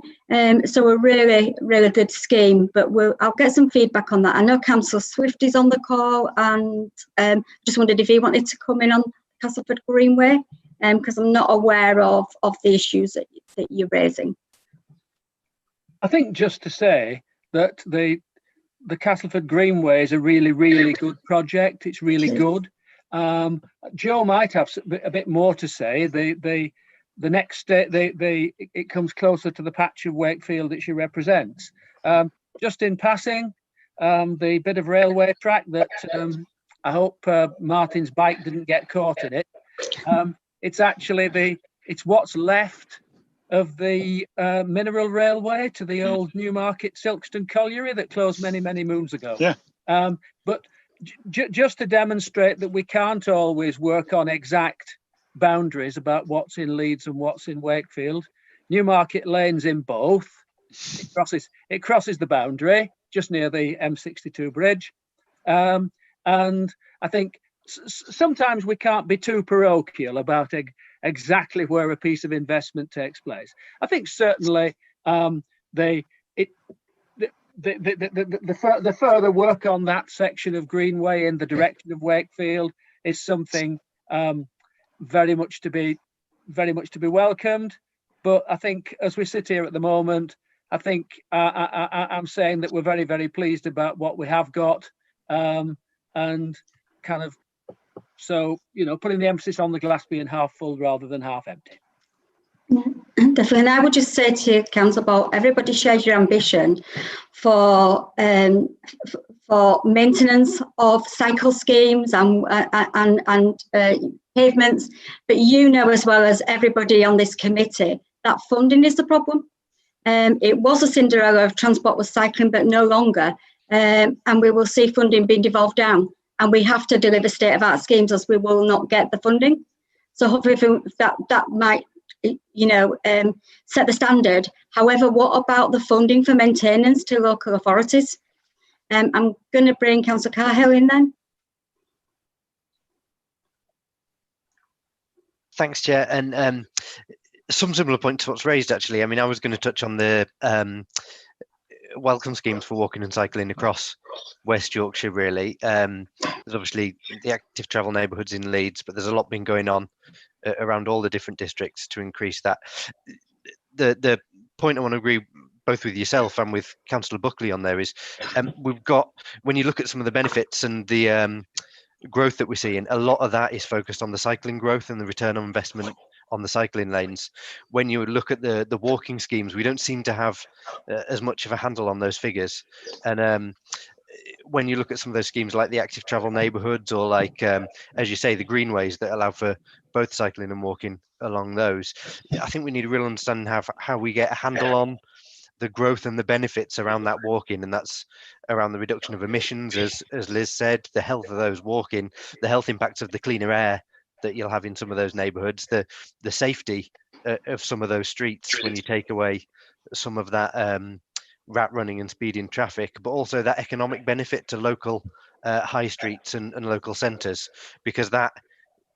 So a really, really good scheme, but I'll get some feedback on that. I know Councillor Swift is on the call, and just wondered if he wanted to come in on Castleford Greenway. because I'm not aware of the issues that you're raising. I think just to say that the Castleford Greenway is a really, really good project. It's really good. Joe might have a bit more to say. The next it comes closer to the patch of Wakefield that she represents. Just in passing, the bit of railway track that I hope Martin's bike didn't get caught in it. It's actually it's what's left of the mineral railway to the old Newmarket Silkstone colliery that closed many, many moons ago. Yeah. But just to demonstrate that we can't always work on exact boundaries about what's in Leeds and what's in Wakefield. Newmarket Lane's in both. It crosses the boundary just near the M62 bridge. And I think sometimes we can't be too parochial about exactly where a piece of investment takes place. I think certainly the further work on that section of Greenway in the direction of Wakefield is something very much to be welcomed. But I think as we sit here at the moment, I think I'm saying that we're very, very pleased about what we have got, and kind of, so, you know, putting the emphasis on the glass being half full rather than half empty. Yeah, definitely. And I would just say to Councillor Bolt, everybody shares your ambition for maintenance of cycle schemes and pavements, but you know as well as everybody on this committee that funding is the problem. It was a Cinderella of transport was cycling, but no longer, and we will see funding being devolved down. And we have to deliver state-of-art schemes, as we will not get the funding. So hopefully that might, you know, set the standard. However, what about the funding for maintenance to local authorities? I'm going to bring Councillor Cahill in then. Thanks, Chair. And some similar point to what's raised, actually. I mean, I was going to touch on the welcome schemes for walking and cycling across West Yorkshire, really. There's obviously the active travel neighbourhoods in Leeds, but there's a lot been going on around all the different districts to increase that. The point I want to agree both with yourself and with Councillor Buckley on there is we've got, when you look at some of the benefits and the growth that we're seeing, a lot of that is focused on the cycling growth and the return on investment on the cycling lanes. When you look at the walking schemes, we don't seem to have as much of a handle on those figures. And when you look at some of those schemes like the active travel neighbourhoods or like, as you say, the greenways that allow for both cycling and walking along those, I think we need a real understanding of how we get a handle on the growth and the benefits around that walking, and that's around the reduction of emissions, as Liz said, the health of those walking, the health impacts of the cleaner air that you'll have in some of those neighbourhoods, the safety of some of those streets when you take away some of that rat running and speeding traffic, but also that economic benefit to local high streets and local centres, because that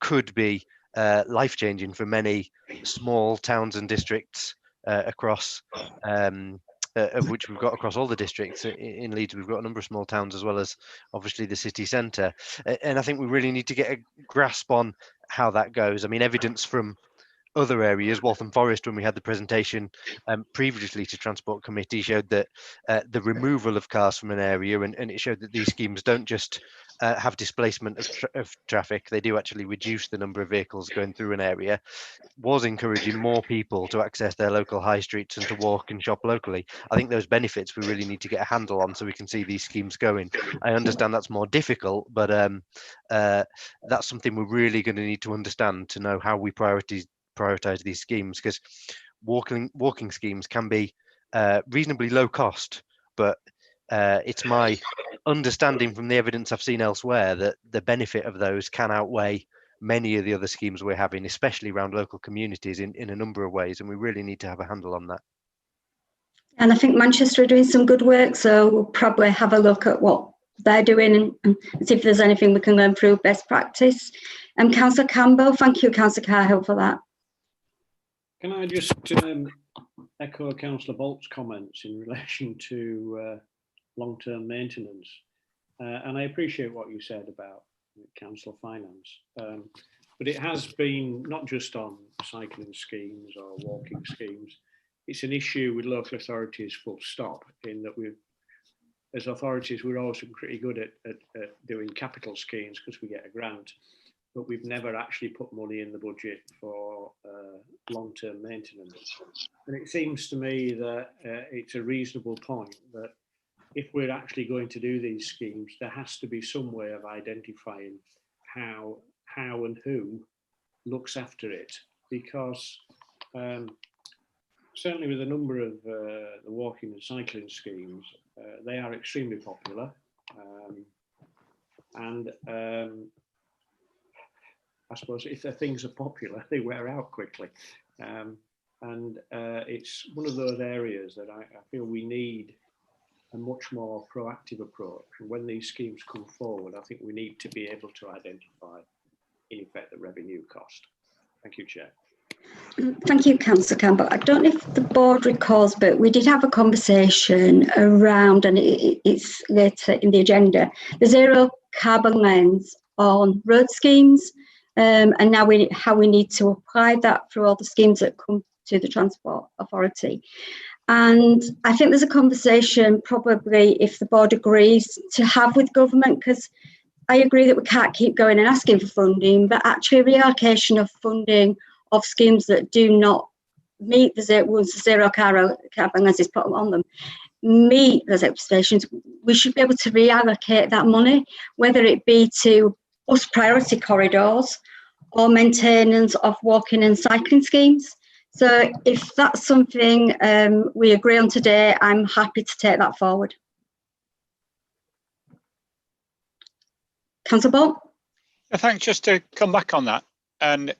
could be life-changing for many small towns and districts across of which we've got across all the districts. In Leeds, we've got a number of small towns as well as obviously the city centre. And I think we really need to get a grasp on how that goes. I mean, evidence from other areas, Waltham Forest, when we had the presentation previously to Transport Committee, showed that the removal of cars from an area, and it showed that these schemes don't just have displacement of traffic, they do actually reduce the number of vehicles going through an area, was encouraging more people to access their local high streets and to walk and shop locally. I think those benefits we really need to get a handle on so we can see these schemes going. I understand that's more difficult, but that's something we're really going to need to understand to know how we prioritize these schemes, because walking schemes can be reasonably low cost, but it's my understanding from the evidence I've seen elsewhere that the benefit of those can outweigh many of the other schemes we're having, especially around local communities in a number of ways, and we really need to have a handle on that. And I think Manchester are doing some good work, so we'll probably have a look at what they're doing and see if there's anything we can learn through best practice. Councillor Campbell, thank you, Councillor Cahill, for that. Can I just echo Councillor Bolt's comments in relation to long-term maintenance? And I appreciate what you said about council finance. but it has been not just on cycling schemes or walking schemes. It's an issue with local authorities, full stop, in that as authorities, we're always pretty good at doing capital schemes because we get a grant, but we've never actually put money in the budget for long-term maintenance. And it seems to me that it's a reasonable point that if we're actually going to do these schemes, there has to be some way of identifying how and who looks after it, because certainly with a number of the walking and cycling schemes, they are extremely popular, and I suppose if the things are popular, they wear out quickly, and it's one of those areas that I feel we need a much more proactive approach. And when these schemes come forward, I think we need to be able to identify, in effect, the revenue cost. Thank you, Chair. Thank you, Councillor Campbell. I don't know if the board recalls, but we did have a conversation around, and it's later in the agenda, the zero carbon lens on road schemes, and now how we need to apply that through all the schemes that come to the Transport Authority. And I think there's a conversation, probably, if the board agrees, to have with government, because I agree that we can't keep going and asking for funding, but actually reallocation of funding of schemes that do not meet the zero carbon as is put on them, meet those expectations, we should be able to reallocate that money, whether it be to bus priority corridors or maintenance of walking and cycling schemes. So if that's something we agree on today, I'm happy to take that forward. Councillor Bolt? Thanks. Just to come back on that, and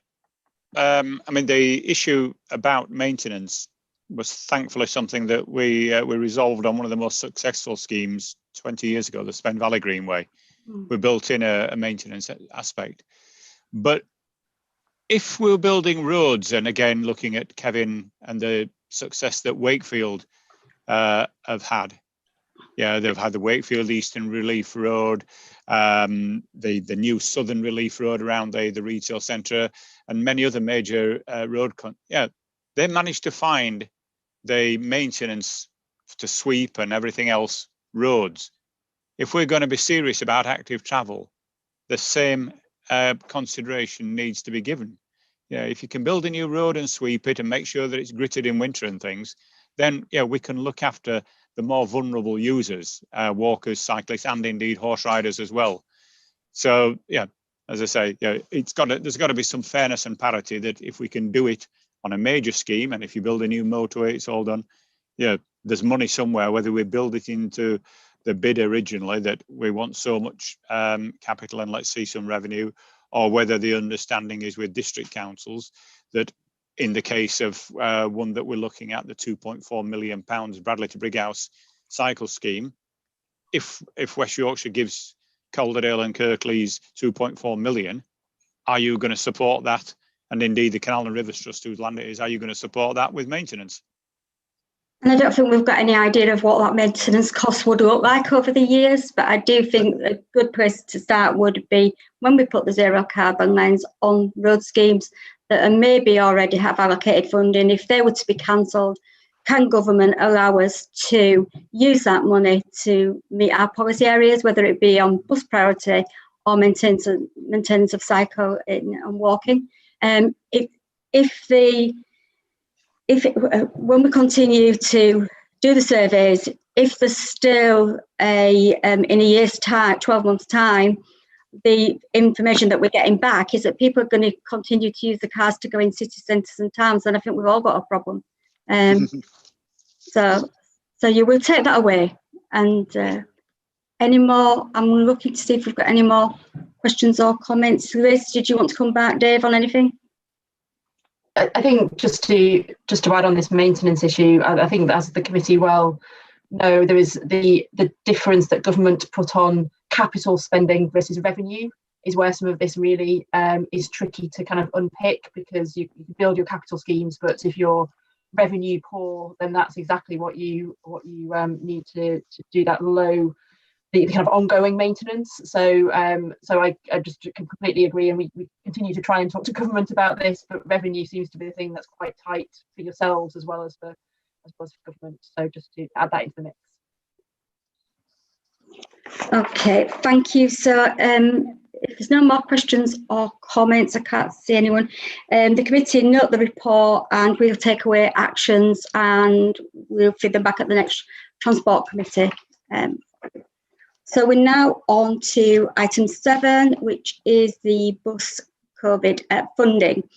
I mean, the issue about maintenance was thankfully something that we resolved on one of the most successful schemes 20 years ago, the Spen Valley Greenway. We built in a maintenance aspect. But if we're building roads, and again, looking at Kevin and the success that Wakefield have had, yeah, they've had the Wakefield Eastern Relief Road, the new Southern Relief Road around the retail centre, and many other major they managed to find the maintenance to sweep and everything else roads. If we're going to be serious about active travel, the same consideration needs to be given. Yeah, if you can build a new road and sweep it and make sure that it's gritted in winter and things, then yeah, we can look after the more vulnerable users, walkers, cyclists, and indeed horse riders as well. So yeah, as I say, yeah, there's got to be some fairness and parity, that if we can do it on a major scheme, and if you build a new motorway, it's all done. Yeah, there's money somewhere, whether we build it into the bid originally that we want so much capital and let's see some revenue, or whether the understanding is with district councils that in the case of one that we're looking at, the £2.4 million Bradley to Brighouse cycle scheme, if West Yorkshire gives Calderdale and Kirklees 2.4 million, are you going to support that? And indeed the Canal and Rivers Trust, whose land it is, are you going to support that with maintenance? And I don't think we've got any idea of what that maintenance cost would look like over the years, but I do think a good place to start would be when we put the zero carbon lens on road schemes that maybe already have allocated funding. If they were to be cancelled, can government allow us to use that money to meet our policy areas, whether it be on bus priority or maintenance of cycle and walking? When we continue to do the surveys, if there's still in a year's time, 12 months' time, the information that we're getting back is that people are going to continue to use the cars to go in city centres and towns, and I think we've all got a problem. So you will take that away. And any more? I'm looking to see if we've got any more questions or comments. Liz, did you want to come back, Dave, on anything? I think just to add on this maintenance issue, I think that as the committee well know, there is the difference that government put on capital spending versus revenue is where some of this really is tricky to kind of unpick, because you build your capital schemes, but if you're revenue poor, then that's exactly what you need to do that the kind of ongoing maintenance. So I just completely agree, and we continue to try and talk to government about this, but revenue seems to be the thing that's quite tight for yourselves as well as for government. So just to add that into the mix. Okay, thank you. So if there's no more questions or comments, I can't see anyone. The committee note the report, and we'll take away actions and we'll feed them back at the next Transport Committee. So we're now on to item 7, which is the bus COVID funding.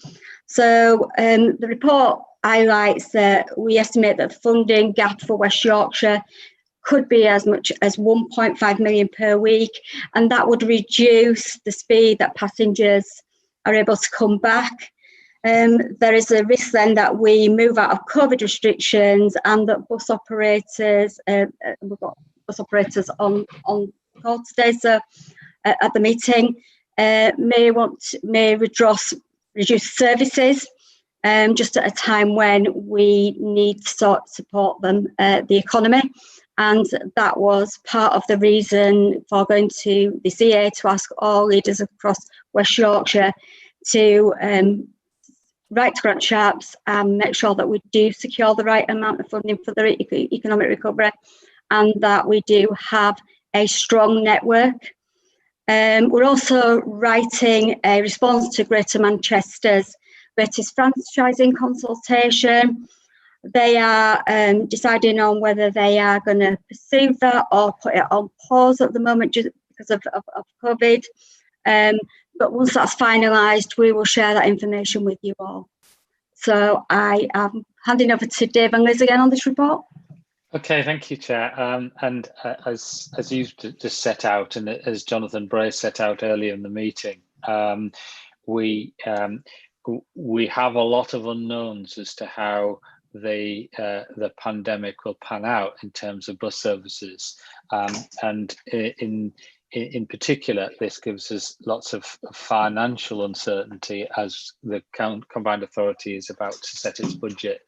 So the report highlights that we estimate that the funding gap for West Yorkshire could be as much as 1.5 million per week, and that would reduce the speed that passengers are able to come back. There is a risk then that we move out of COVID restrictions, and that bus operators, we've got bus operators on call today, so at the meeting, may reduce services just at a time when we need to support them, the economy. And that was part of the reason for going to the CA to ask all leaders across West Yorkshire to write to grant sharps and make sure that we do secure the right amount of funding for the economic recovery, and that we do have a strong network. We're also writing a response to Greater Manchester's latest franchising consultation. They are deciding on whether they are going to pursue that or put it on pause at the moment just because of COVID. But once that's finalised, we will share that information with you all. So I am handing over to Dave and Liz again on this report. Okay, thank you, Chair. And as you just set out, and as Jonathan Bray set out earlier in the meeting, we have a lot of unknowns as to how the pandemic will pan out in terms of bus services, and in particular, this gives us lots of financial uncertainty as the Combined Authority is about to set its budget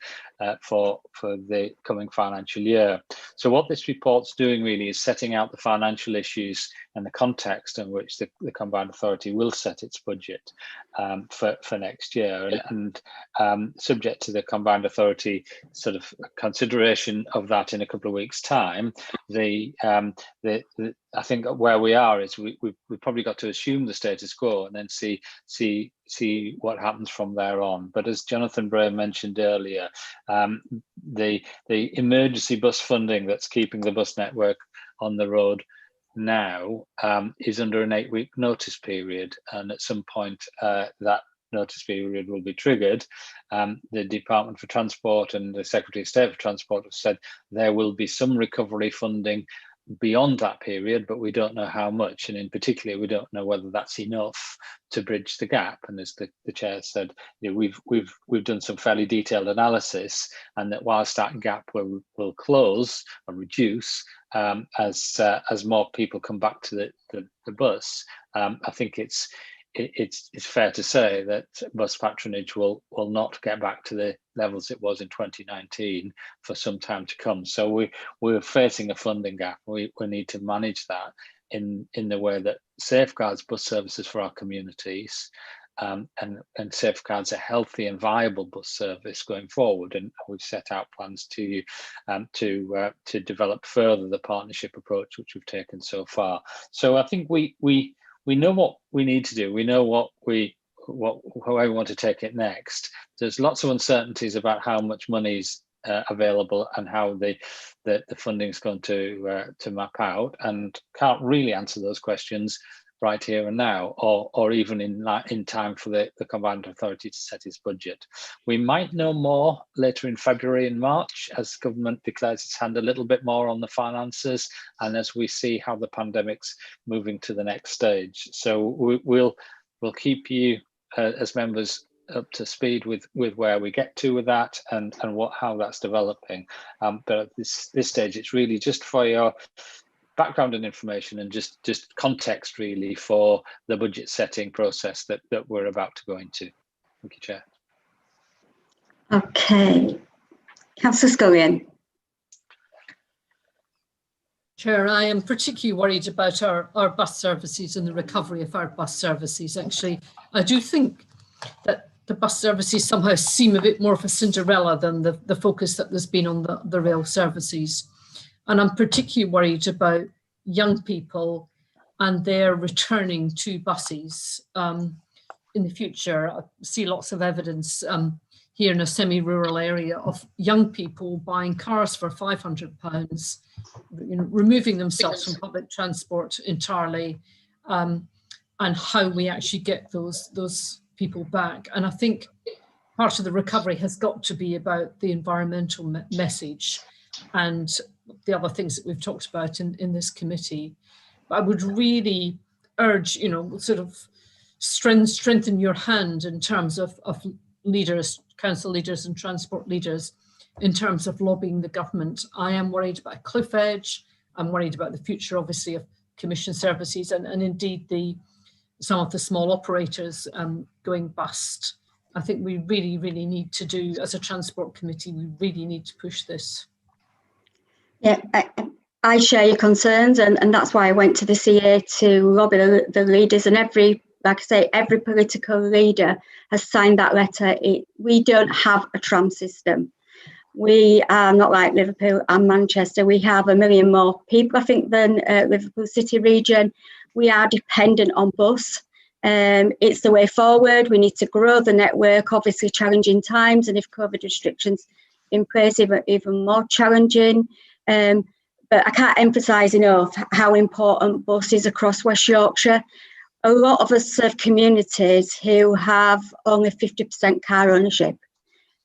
for the coming financial year. So what this report's doing really is setting out the financial issues and the context in which the Combined Authority will set its budget for next year, and subject to the Combined Authority sort of consideration of that in a couple of weeks' time. I think where we are is we've probably got to assume the status quo and then see what happens from there on. But as Jonathan Bray mentioned earlier, the emergency bus funding that's keeping the bus network on the road now is under an 8-week notice period, and at some point that notice period will be triggered. The Department for Transport and the Secretary of State for Transport have said there will be some recovery funding beyond that period, but we don't know how much, and in particular we don't know whether that's enough to bridge the gap. And as the chair said, you know, we've done some fairly detailed analysis, and that whilst that gap will close or reduce as more people come back to the bus, I think it's fair to say that bus patronage will not get back to the levels it was in 2019 for some time to come. So we're facing a funding gap. We need to manage that in the way that safeguards bus services for our communities, and safeguards a healthy and viable bus service going forward. And we've set out plans to develop further the partnership approach which we've taken so far. So I think we know what we need to do. We know how we want to take it next. There's lots of uncertainties about how much money's available and how the funding is going to map out, and can't really answer those questions right here and now, or even in time for the Combined Authority to set its budget. We might know more later in February and March as government declares its hand a little bit more on the finances, and as we see how the pandemic's moving to the next stage. So we'll keep you as members up to speed with where we get to with that and how that's developing. But at this stage, it's really just for your background and information and just context really for the budget setting process that we're about to go into. Thank you, Chair. Okay, Councillor Scullion. Chair, I am particularly worried about our bus services and the recovery of our bus services. Actually, I do think that the bus services somehow seem a bit more of a Cinderella than the focus that there's been on the rail services. And I'm particularly worried about young people and their returning to buses in the future. I see lots of evidence here in a semi-rural area of young people buying cars for £500, removing themselves from public transport entirely, and how we actually get those people back. And I think part of the recovery has got to be about the environmental message and the other things that we've talked about in this committee. But I would really urge, sort of strengthen your hand in terms of leaders, council leaders and transport leaders, in terms of lobbying the government. I am worried about cliff edge. I'm worried about the future, obviously, of commission services and indeed some of the small operators going bust. I think we really, really need to do, as a transport committee, we really need to push this. Yeah, I share your concerns, and that's why I went to the CA to lobby the leaders, and every political leader has signed that letter. We don't have a tram system. We are not like Liverpool and Manchester. We have 1 million more people, I think, than Liverpool City region. We are dependent on bus. It's the way forward. We need to grow the network, obviously challenging times, and if COVID restrictions in place, even more challenging. But I can't emphasise enough how important bus is across West Yorkshire. A lot of us serve communities who have only 50% car ownership.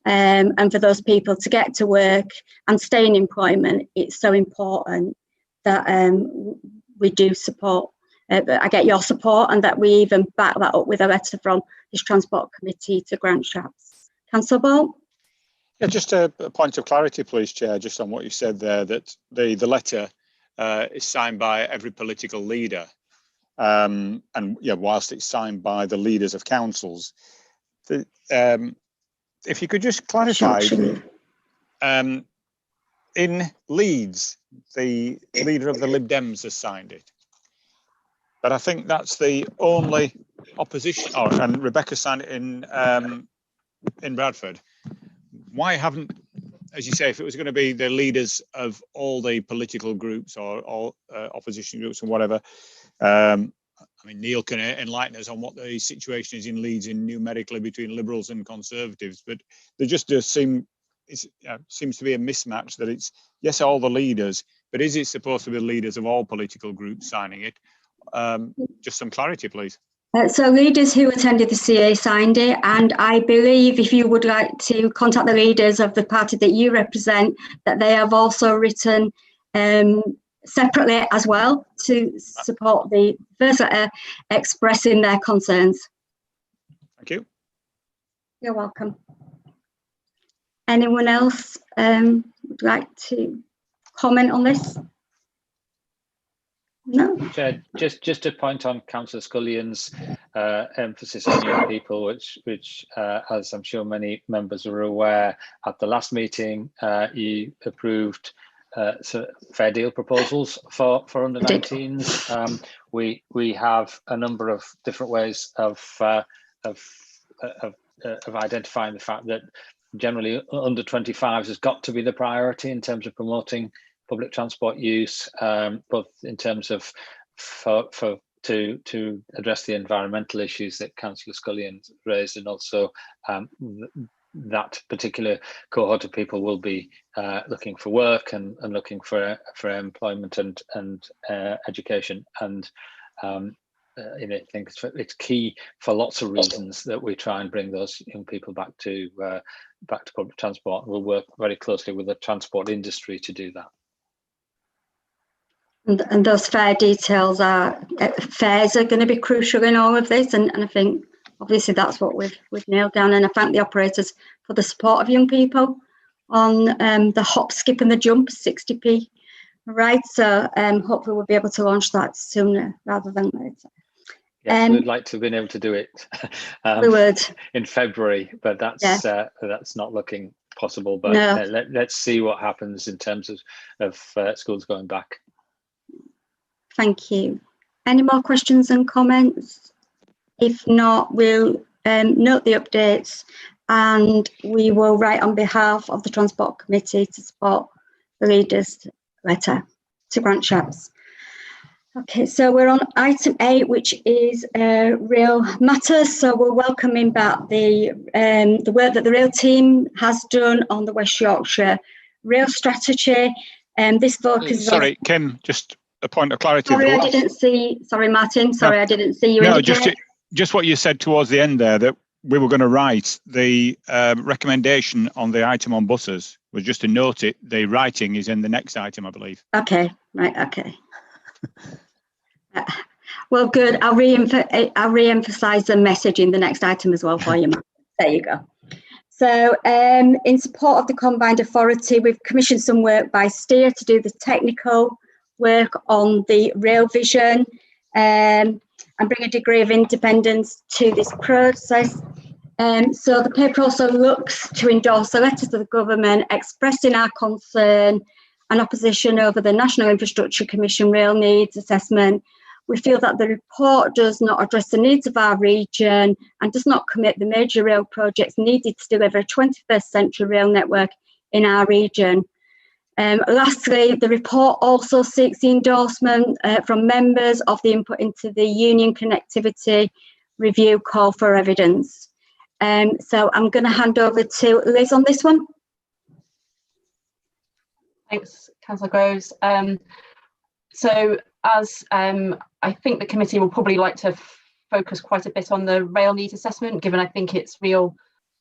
And for those people to get to work and stay in employment, it's so important that we do support. But I get your support, and that we even back that up with a letter from this Transport Committee to Grant Shapps. Councillor Bolt? Yeah, just a point of clarity, please, Chair, just on what you said there, that the letter is signed by every political leader. And yeah, whilst it's signed by the leaders of councils, if you could just clarify, in Leeds, the leader of the Lib Dems has signed it. But I think that's the only opposition. Oh, and Rebecca signed it in Bradford. Why haven't, as you say, if it was going to be the leaders of all the political groups or all opposition groups and whatever, I mean, Neil can enlighten us on what the situation is in Leeds numerically between Liberals and Conservatives, but there just does seems to be a mismatch that it's, yes, all the leaders, but is it supposed to be the leaders of all political groups signing it? Just some clarity, please. So leaders who attended the CA signed it, and I believe if you would like to contact the leaders of the party that you represent, that they have also written separately as well to support the first letter expressing their concerns. Thank you. You're welcome. Anyone else would like to comment on this? No. Chair, just to point on Councillor Scullion's emphasis on young people, which as I'm sure many members are aware, at the last meeting you approved fair deal proposals for under 19s. We have a number of different ways of identifying the fact that generally under 25s has got to be the priority in terms of promoting public transport use, both in terms of to address the environmental issues that Councillor Scullion raised, and also that particular cohort of people will be looking for work and looking for employment and education. And I think it's key for lots of reasons that we try and bring those young people back to public transport. We'll work very closely with the transport industry to do that. And those fares are going to be crucial in all of this, and I think obviously that's what we've nailed down. And I thank the operators for the support of young people on the hop, skip and the jump 60p. Right, so hopefully we'll be able to launch that sooner rather than later. Yes, we'd like to have been able to do it we would. in February, but that's not looking possible. But no. Let's see what happens in terms of schools going back. Thank you. Any more questions and comments? If not, we'll note the updates and we will write on behalf of the Transport Committee to support the leaders' letter to Grant Shapps. Okay, so we're on item 8, which is rail matters. So we're welcoming back the work that the rail team has done on the West Yorkshire rail strategy. This focuses Sorry, Kim, just a point of clarity. Sorry, I didn't see. Sorry, Martin. Sorry, I didn't see you. No, just what you said towards the end there, that we were going to write the recommendation on the item on buses, was just to note it. The writing is in the next item, I believe. Okay, right, okay. Well, good. I'll re-emphasise the message in the next item as well for you, Martin. There you go. So in support of the combined authority, we've commissioned some work by Steer to do the technical work on the rail vision and bring a degree of independence to this process. So the paper also looks to endorse a letter to the government expressing our concern and opposition over the National Infrastructure Commission rail needs assessment. We feel that the report does not address the needs of our region and does not commit the major rail projects needed to deliver a 21st century rail network in our region. Lastly, the report also seeks the endorsement from members of the input into the Union Connectivity Review call for evidence. So I'm going to hand over to Liz on this one. Thanks, Councillor Groves. So as I think the committee will probably like to focus quite a bit on the rail needs assessment, given I think it's real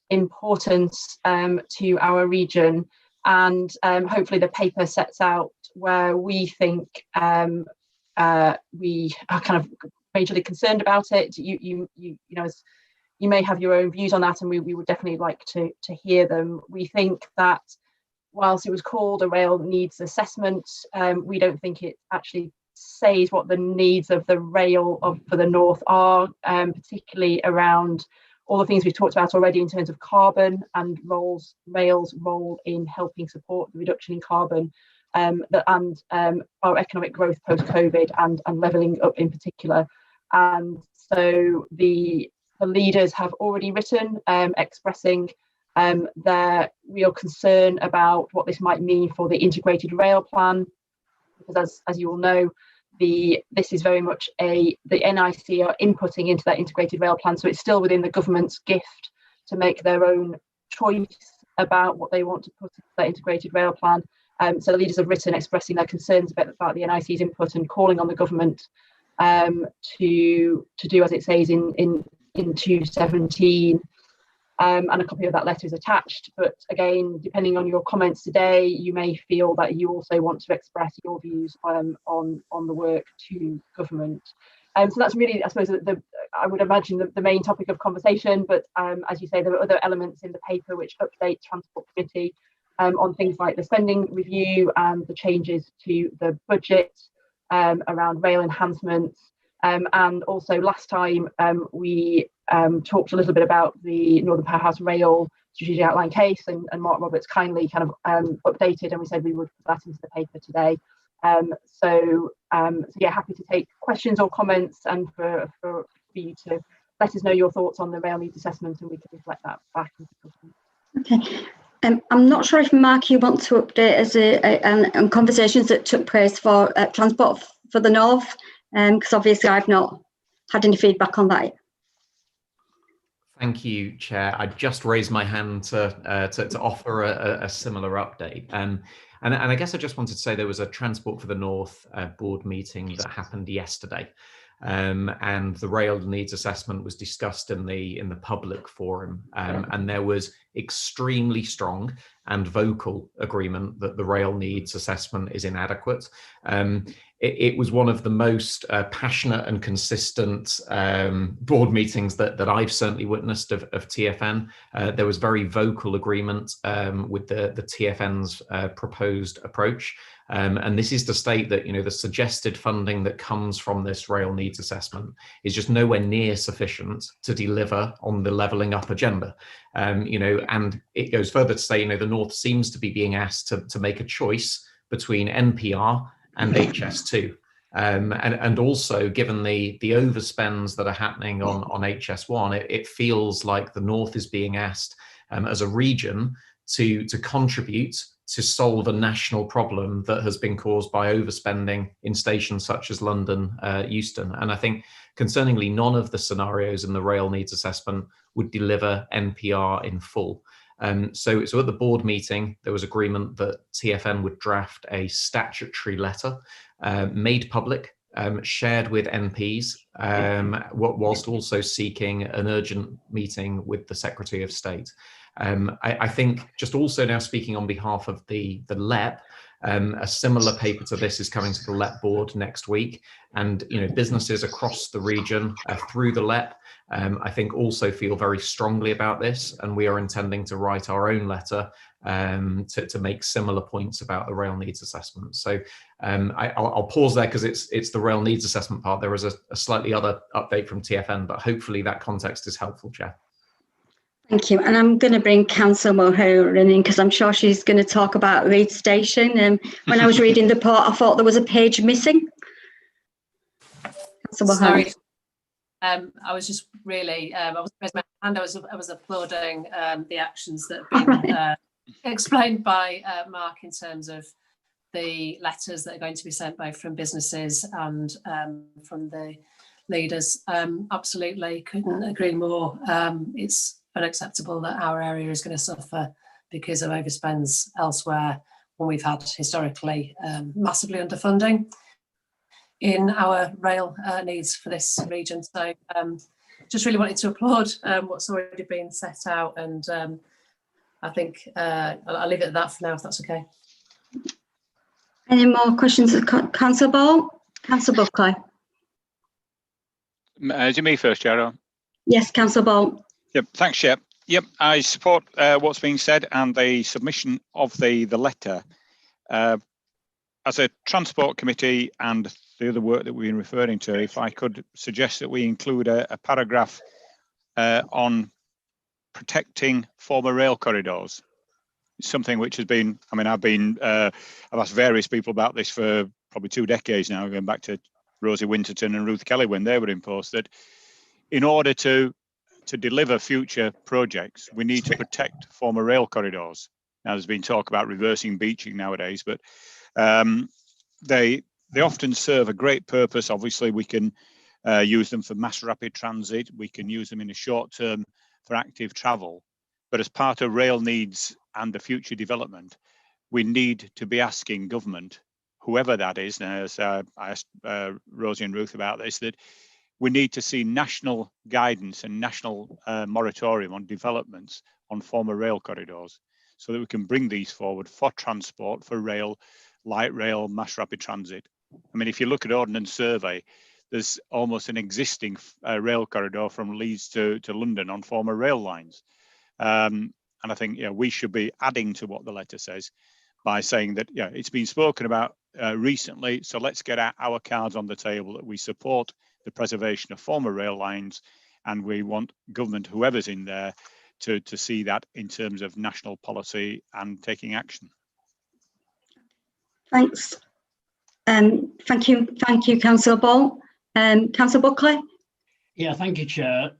importance to our region. And hopefully the paper sets out where we think we are kind of majorly concerned about it. You know, you may have your own views on that, and we would definitely like to hear them. We think that whilst it was called a rail needs assessment, we don't think it actually says what the needs of the rail for the North are, particularly around all the things we've talked about already in terms of carbon and rail's role in helping support the reduction in carbon, and our economic growth post-COVID and levelling up in particular. And so the leaders have already written expressing their real concern about what this might mean for the integrated rail plan, because as you all know, this is very much the NIC are inputting into that integrated rail plan, so it's still within the government's gift to make their own choice about what they want to put into that integrated rail plan. So the leaders have written expressing their concerns about the NIC's input and calling on the government to do as it says in 217. And a copy of that letter is attached. But again, depending on your comments today, you may feel that you also want to express your views on the work to government. So that's really, I suppose, I would imagine the main topic of conversation. But as you say, there are other elements in the paper which update Transport Committee on things like the spending review and the changes to the budget around rail enhancements. And also last time we talked a little bit about the Northern Powerhouse Rail strategic outline case, and Mark Roberts kindly kind of updated, and we said we would put that into the paper today. So yeah, happy to take questions or comments, and for you to let us know your thoughts on the rail needs assessment, and we can reflect that back into government. Okay. I'm not sure if Mark, you want to update us on conversations that took place for Transport for the North, because obviously I've not had any feedback on that. Thank you, Chair. I just raised my hand to offer a similar update. And I guess I just wanted to say there was a Transport for the North board meeting that happened yesterday. And the rail needs assessment was discussed in the public forum, and there was extremely strong and vocal agreement that the rail needs assessment is inadequate. It was one of the most passionate and consistent board meetings that I've certainly witnessed of TFN. There was very vocal agreement with the TFN's proposed approach. And this is to state that, you know, the suggested funding that comes from this rail needs assessment is just nowhere near sufficient to deliver on the levelling up agenda. You know, and it goes further to say, you know, the North seems to be being asked to make a choice between NPR and HS2. And also, given the overspends that are happening on HS1, it feels like the North is being asked as a region to contribute to solve a national problem that has been caused by overspending in stations such as London Euston. And I think, concerningly, none of the scenarios in the rail needs assessment would deliver NPR in full. So at the board meeting, there was agreement that TfN would draft a statutory letter made public, shared with MPs, whilst also seeking an urgent meeting with the Secretary of State. I think, just also now speaking on behalf of the LEP, a similar paper to this is coming to the LEP board next week, and businesses across the region through the LEP, I think, also feel very strongly about this, and we are intending to write our own letter to make similar points about the rail needs assessment. So I'll pause there because it's the rail needs assessment part. There is a slightly other update from TfN, but hopefully that context is helpful, Chair. Thank you. And I'm going to bring Councillor Mulhern in because I'm sure she's going to talk about Leeds Station. And when I was reading the report, I thought there was a page missing. Councillor Mulhern. Sorry. I was just really, I was raising my hand. I was applauding the actions that have been explained by Mark in terms of the letters that are going to be sent both from businesses and from the leaders. Absolutely, couldn't agree more. It's unacceptable that our area is going to suffer because of overspends elsewhere when we've had historically massively underfunding in our rail needs for this region. So just really wanted to applaud what's already been set out, and I think I'll leave it at that for now, if that's okay. Any more questions of Councillor Ball? Councillor Buckley. Is it me first, Chair? Yes, Councillor Ball. Yep, thanks, Chair. Yep, I support what's being said and the submission of the letter. As a Transport Committee and the other work that we've been referring to, if I could suggest that we include a paragraph on protecting former rail corridors. It's something which has been, I mean, I've asked various people about this for probably 2 decades now, going back to Rosie Winterton and Ruth Kelly when they were in post, that in order to deliver future projects, we need to protect former rail corridors. Now, there's been talk about reversing beaching nowadays, but they often serve a great purpose. Obviously, we can use them for mass rapid transit. We can use them in the short term for active travel. But as part of rail needs and the future development, we need to be asking government, whoever that is, and as I asked Rosie and Ruth about this, that we need to see national guidance and national moratorium on developments on former rail corridors so that we can bring these forward for transport, for rail, light rail, mass rapid transit. I mean, if you look at Ordnance Survey, there's almost an existing rail corridor from Leeds to London on former rail lines. And I think we should be adding to what the letter says by saying that it's been spoken about recently, so let's get our cards on the table that we support the preservation of former rail lines, and we want government, whoever's in there, to see that in terms of national policy and taking action. Thanks. Thank you, Councillor Ball. Councillor Buckley. Yeah, thank you, Chair.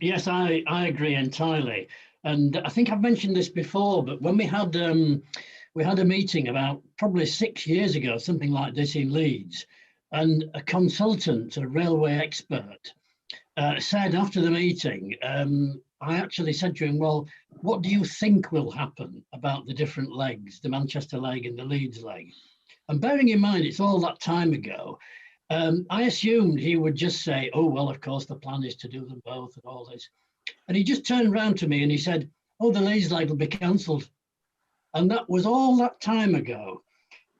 Yes, I agree entirely. And I think I've mentioned this before, but when we had a meeting about probably 6 years ago, something like this in Leeds, and a consultant, a railway expert, said after the meeting, I actually said to him, well, what do you think will happen about the different legs, the Manchester leg and the Leeds leg? And bearing in mind, it's all that time ago, I assumed he would just say, oh, well, of course, the plan is to do them both and all this. And he just turned around to me and he said, oh, the Leeds leg will be cancelled. And that was all that time ago.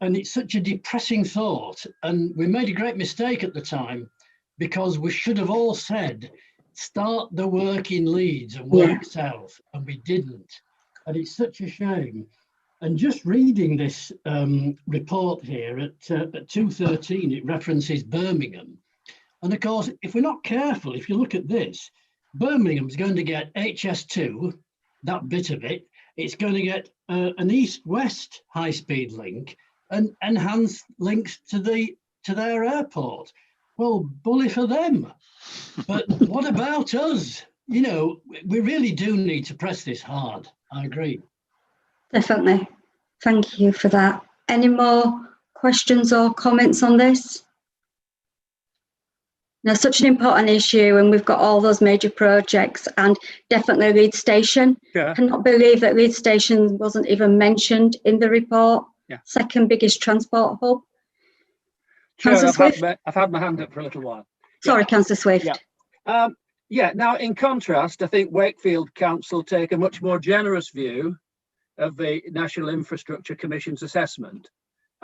And it's such a depressing thought. And we made a great mistake at the time because we should have all said, start the work in Leeds and work south. And we didn't. And it's such a shame. And just reading this report here at 2:13, it references Birmingham. And of course, if we're not careful, if you look at this, Birmingham's going to get HS2, that bit of it. It's going to get an east-west high-speed link and enhanced links to the to their airport. Well, bully for them. But what about us? You know, we really do need to press this hard. I agree. Definitely. Thank you for that. Any more questions or comments on this? Now, such an important issue, and we've got all those major projects, and definitely Leeds Station. Yeah. I cannot believe that Leeds Station wasn't even mentioned in the report. Yeah. Second biggest transport hub. Chair, Councillor Swift. I've had my hand up for a little while. Sorry, Councillor Swift. Yeah. Yeah. Now, in contrast, I think Wakefield Council take a much more generous view of the National Infrastructure Commission's assessment.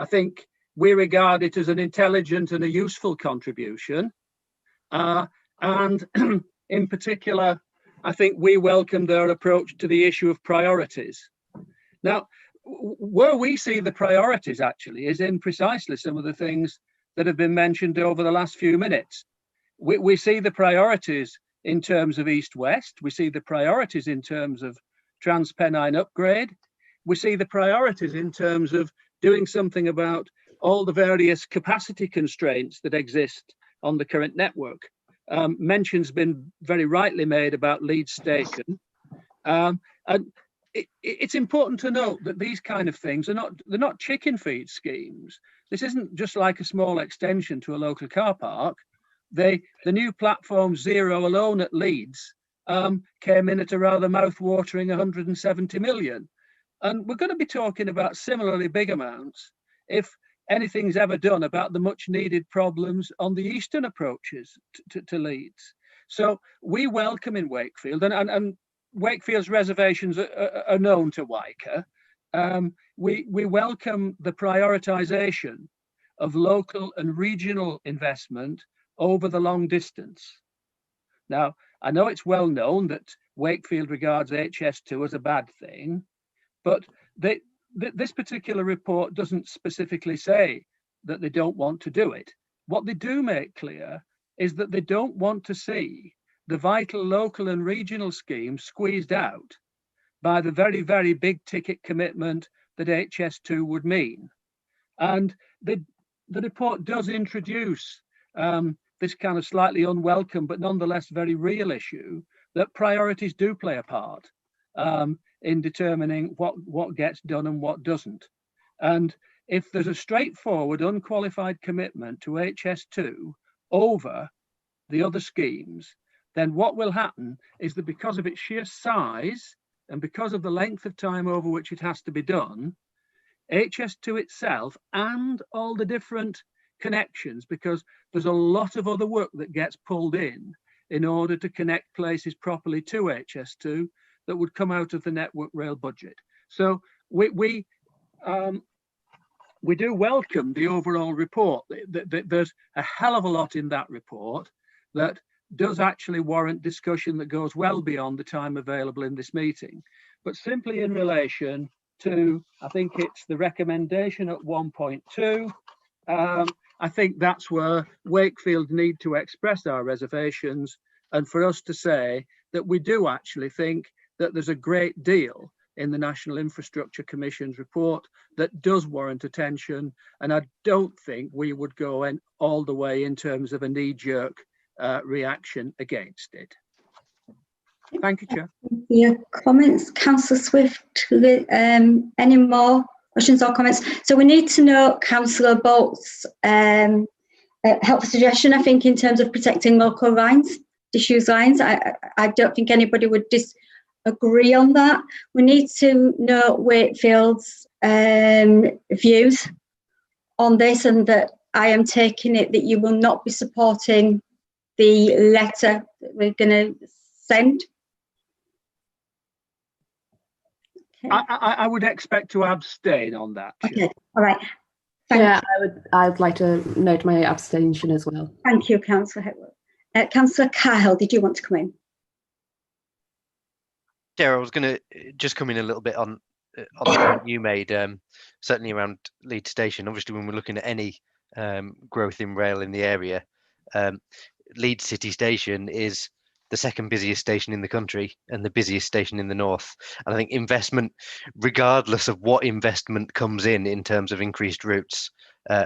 I think we regard it as an intelligent and a useful contribution. And in particular, I think we welcome their approach to the issue of priorities. Now, where we see the priorities actually is in precisely some of the things that have been mentioned over the last few minutes. We see the priorities in terms of East-West. We see the priorities in terms of Transpennine upgrade. We see the priorities in terms of doing something about all the various capacity constraints that exist on the current network. Mention's been very rightly made about Leeds Station. And it's important to note that these kind of things they're not chicken feed schemes. This isn't just like a small extension to a local car park. The new platform Zero alone at Leeds came in at a rather mouth-watering 170 million. And we're going to be talking about similarly big amounts if anything's ever done about the much needed problems on the eastern approaches to Leeds. So we welcome in Wakefield, and Wakefield's reservations are known to WYCA. We welcome the prioritisation of local and regional investment over the long distance. Now, I know it's well known that Wakefield regards HS2 as a bad thing, but this particular report doesn't specifically say that they don't want to do it. What they do make clear is that they don't want to see the vital local and regional schemes squeezed out by the very, very big ticket commitment that HS2 would mean. And the report does introduce this kind of slightly unwelcome, but nonetheless very real issue that priorities do play a part in determining what gets done and what doesn't. And if there's a straightforward, unqualified commitment to HS2 over the other schemes, then what will happen is that because of its sheer size and because of the length of time over which it has to be done, HS2 itself and all the different connections, because there's a lot of other work that gets pulled in order to connect places properly to HS2 that would come out of the Network Rail budget. So we do welcome the overall report. There's a hell of a lot in that report that does actually warrant discussion that goes well beyond the time available in this meeting. But simply in relation to, I think it's the recommendation at 1.2, I think that's where Wakefield need to express our reservations and for us to say that we do actually think that there's a great deal in the National Infrastructure Commission's report that does warrant attention, and I don't think we would go in all the way in terms of a knee-jerk reaction against it. Thank you, Chair. Your comments, Councillor Swift. Any more questions or comments? So we need to know Councillor Bolt's helpful suggestion, I think, in terms of protecting local lines, disused lines. I don't think anybody would disagree on that. We need to know Wakefield's views on this, and that I am taking it that you will not be supporting the letter that we're going to send. Okay. I would expect to abstain on that. Okay, all right. Yeah, I'd like to note my abstention as well. Thank you, Councillor Hetwood. Councillor Cahill, did you want to come in? Yeah, I was going to just come in a little bit on the point you made, certainly around Leeds Station. Obviously, when we're looking at any growth in rail in the area, Leeds City Station is the second busiest station in the country and the busiest station in the north. And I think investment, regardless of what investment comes in terms of increased routes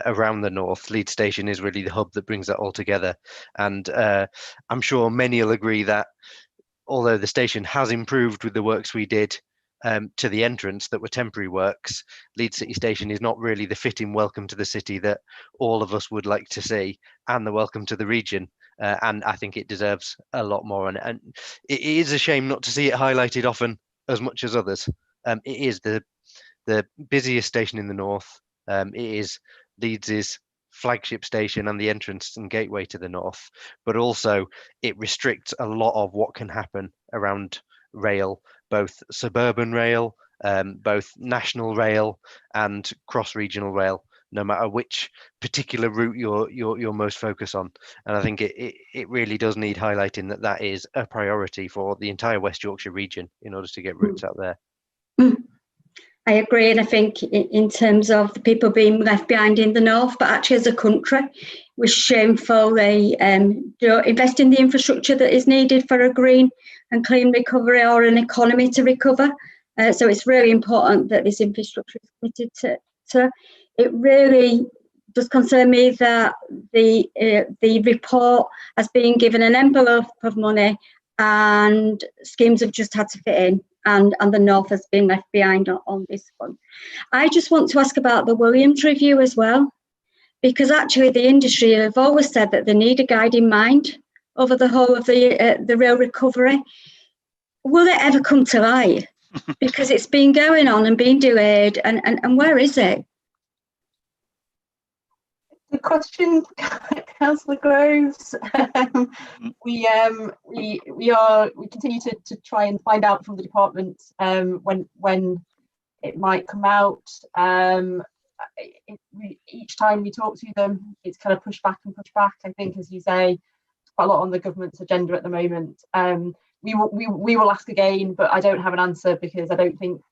around the north, Leeds Station is really the hub that brings that all together. And I'm sure many will agree that although the station has improved with the works we did to the entrance that were temporary works, Leeds City Station is not really the fitting welcome to the city that all of us would like to see, and the welcome to the region. And I think it deserves a lot more. And it is a shame not to see it highlighted often as much as others. It is the busiest station in the north. It is Leeds's flagship station and the entrance and gateway to the north, but also it restricts a lot of what can happen around rail, both suburban rail, both national rail and cross-regional rail, no matter which particular route you're most focused on. And I think it really does need highlighting that is a priority for the entire West Yorkshire region in order to get routes out there. I agree, and I think in terms of the people being left behind in the north, but actually as a country, we're shamefully invest in the infrastructure that is needed for a green and clean recovery or an economy to recover. So it's really important that this infrastructure is committed to. It really does concern me that the report has been given an envelope of money and schemes have just had to fit in. And the north has been left behind on this one. I just want to ask about the Williams review as well, because actually the industry have always said that they need a guiding mind over the whole of the rail recovery. Will it ever come to light? Because it's been going on and being delayed, and where is it? Good question, Councillor Groves. We continue to try and find out from the department when it might come out. Each time we talk to them, it's kind of push back. I think, as you say, quite a lot on the government's agenda at the moment. We will ask again, but I don't have an answer because I don't think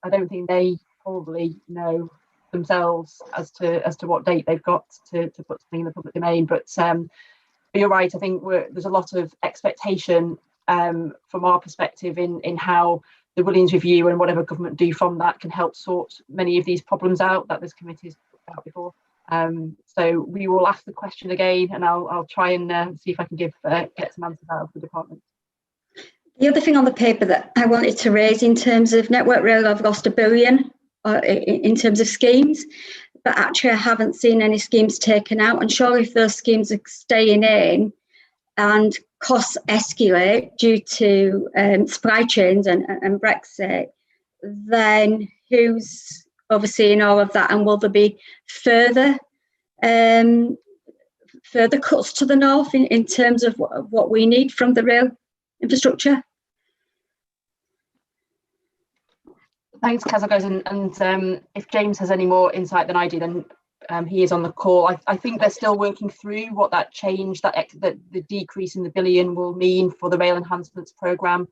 they probably know themselves as to what date they've got to put something in the public domain. But you're right, I think there's a lot of expectation from our perspective in how the Williams review and whatever government do from that can help sort many of these problems out that this committee has put out before. So we will ask the question again, and I'll try and see if I can get some answers out of the department. The other thing on the paper that I wanted to raise in terms of Network Rail, I've lost £1 billion in terms of schemes, but actually I haven't seen any schemes taken out. And surely if those schemes are staying in and costs escalate due to supply chains and Brexit, then who's overseeing all of that? And will there be further cuts to the north in terms of what we need from the rail infrastructure? Thanks, Councillor, and if James has any more insight than I do, then he is on the call. I think they're still working through what that change, that the decrease in the billion will mean for the rail enhancements programme.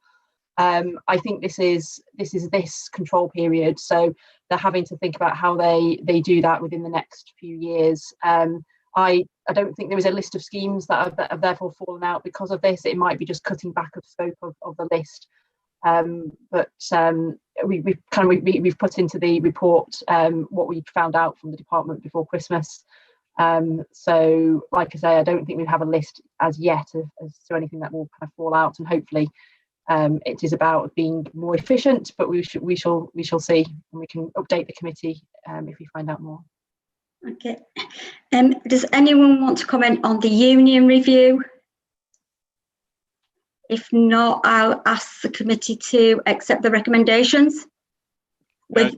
I think this is this control period, so they're having to think about how they do that within the next few years. I don't think there is a list of schemes that have therefore fallen out because of this. It might be just cutting back of scope of the list. But we've put into the report what we found out from the department before Christmas. So, like I say, I don't think we have a list as yet as to anything that will kind of fall out, and hopefully it is about being more efficient. But we shall see, and we can update the committee if we find out more. Okay. Does anyone want to comment on the union review? If not, I'll ask the committee to accept the recommendations with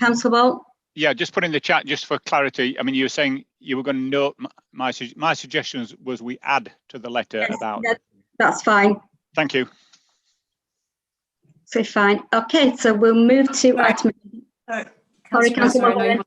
Councillor Bolt. Yeah, just put in the chat just for clarity. I mean, you were saying you were going to note my suggestions was we add to the letter about. That's fine. Thank you. So fine. Okay, so we'll move to item. Sorry, Councillor Bolt.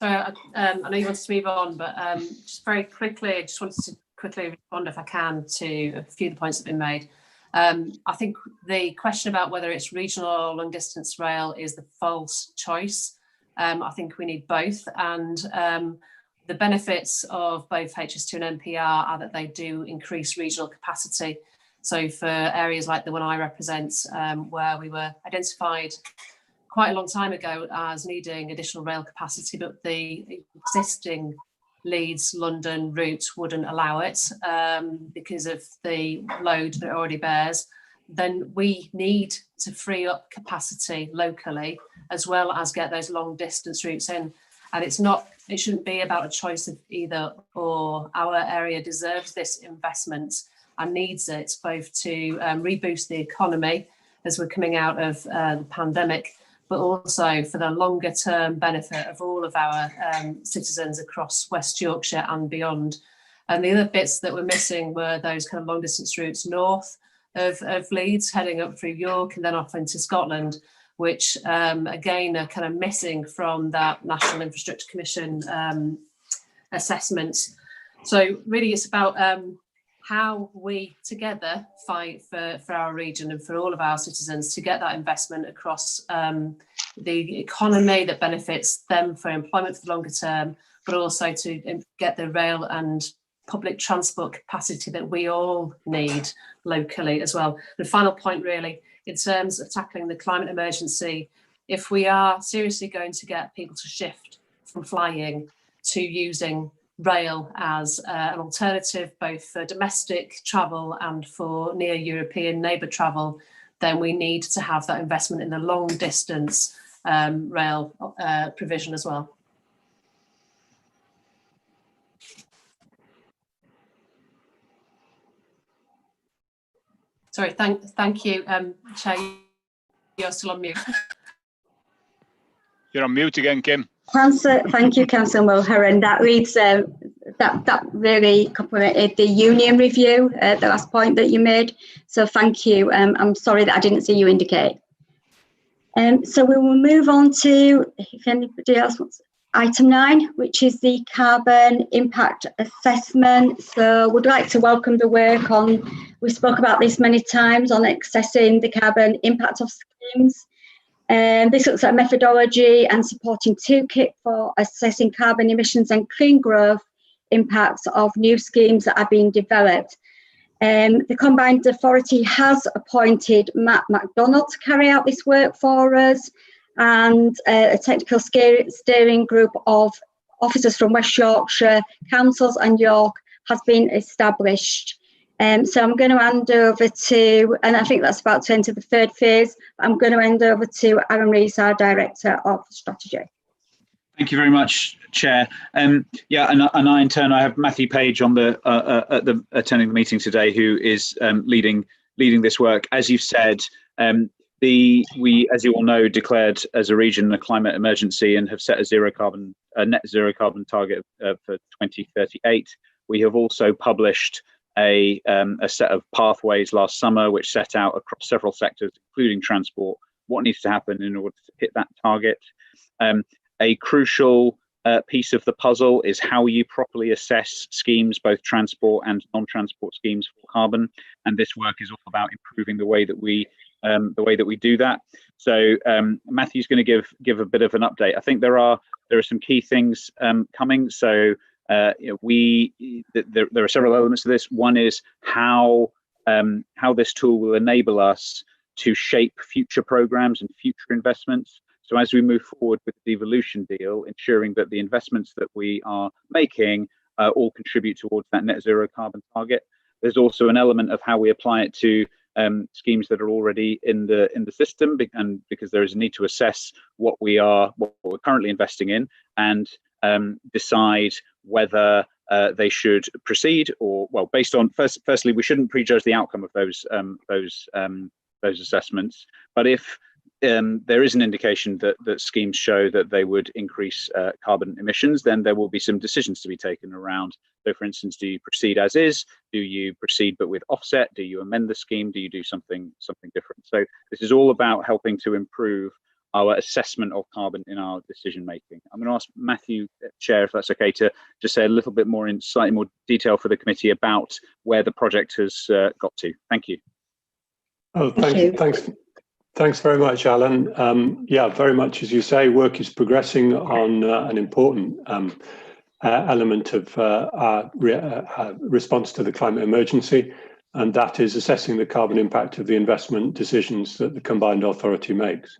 Sorry, I know you wanted to move on, but just very quickly, I just wanted to quickly respond, if I can, to a few of the points that have been made. I think the question about whether it's regional or long distance rail is the false choice. I think we need both, and the benefits of both HS2 and NPR are that they do increase regional capacity. So for areas like the one I represent, where we were identified quite a long time ago as needing additional rail capacity, but the existing Leeds London route wouldn't allow it because of the load that it already bears, then we need to free up capacity locally as well as get those long distance routes in. And it shouldn't be about a choice of either or. Our area deserves this investment and needs it both to reboost the economy as we're coming out of the pandemic, but also for the longer term benefit of all of our citizens across West Yorkshire and beyond. And the other bits that were missing were those kind of long distance routes north of Leeds, heading up through York and then off into Scotland, which again are kind of missing from that National Infrastructure Commission assessment. So really it's about how we together fight for our region and for all of our citizens to get that investment across the economy that benefits them for employment for the longer term, but also to get the rail and public transport capacity that we all need locally as well. The final point really, in terms of tackling the climate emergency, if we are seriously going to get people to shift from flying to using rail as an alternative both for domestic travel and for near European neighbour travel, then we need to have that investment in the long distance rail provision as well. Sorry, thank you, Chair. You're still on mute. You're on mute again, Kim. Thank you, Councillor Mulher. That reads that really complemented the union review, the last point that you made. So thank you. I'm sorry that I didn't see you indicate. So we will move on to, if anybody else wants, item 9, which is the carbon impact assessment. So would like to welcome the work on, we spoke about this many times, on assessing the carbon impact of schemes. This looks at methodology and supporting toolkit for assessing carbon emissions and clean growth impacts of new schemes that are being developed. The Combined Authority has appointed Matt MacDonald to carry out this work for us, and a technical steering group of officers from West Yorkshire councils and York has been established. So I'm going to hand over to, and I think that's about to enter the third phase, I'm going to hand over to Aaron Rees, our Director of Strategy. Thank you very much, Chair. Yeah, and I in turn, I have Matthew Page on the attending the meeting today, who is leading this work. As you've said, we, as you all know, declared as a region a climate emergency and have set a net zero carbon target for 2038. We have also published a set of pathways last summer, which set out across several sectors, including transport, what needs to happen in order to hit that target. A crucial piece of the puzzle is how you properly assess schemes, both transport and non-transport schemes for carbon. And this work is all about improving the way that we do that. So Matthew's going to give a bit of an update. I think there are some key things coming. So there are several elements to this. One is how this tool will enable us to shape future programs and future investments. So as we move forward with the devolution deal, ensuring that the investments that we are making all contribute towards that net zero carbon target. There's also an element of how we apply it to schemes that are already in the system, and because there is a need to assess what we're currently investing in and decide whether they should proceed or, well, based on firstly, we shouldn't prejudge the outcome of those assessments, but if there is an indication that schemes show that they would increase carbon emissions, then there will be some decisions to be taken around. So for instance, do you proceed as is? Do you proceed but with offset? Do you amend the scheme? Do you do something different? So this is all about helping to improve our assessment of carbon in our decision making. I'm going to ask Matthew, Chair, if that's okay, to just say a little bit more in slightly more detail for the committee about where the project has got to. Thank you. Oh, thanks very much, Alan. Yeah, very much as you say, work is progressing on an important element of our response to the climate emergency. and that is assessing the carbon impact of the investment decisions that the combined authority makes.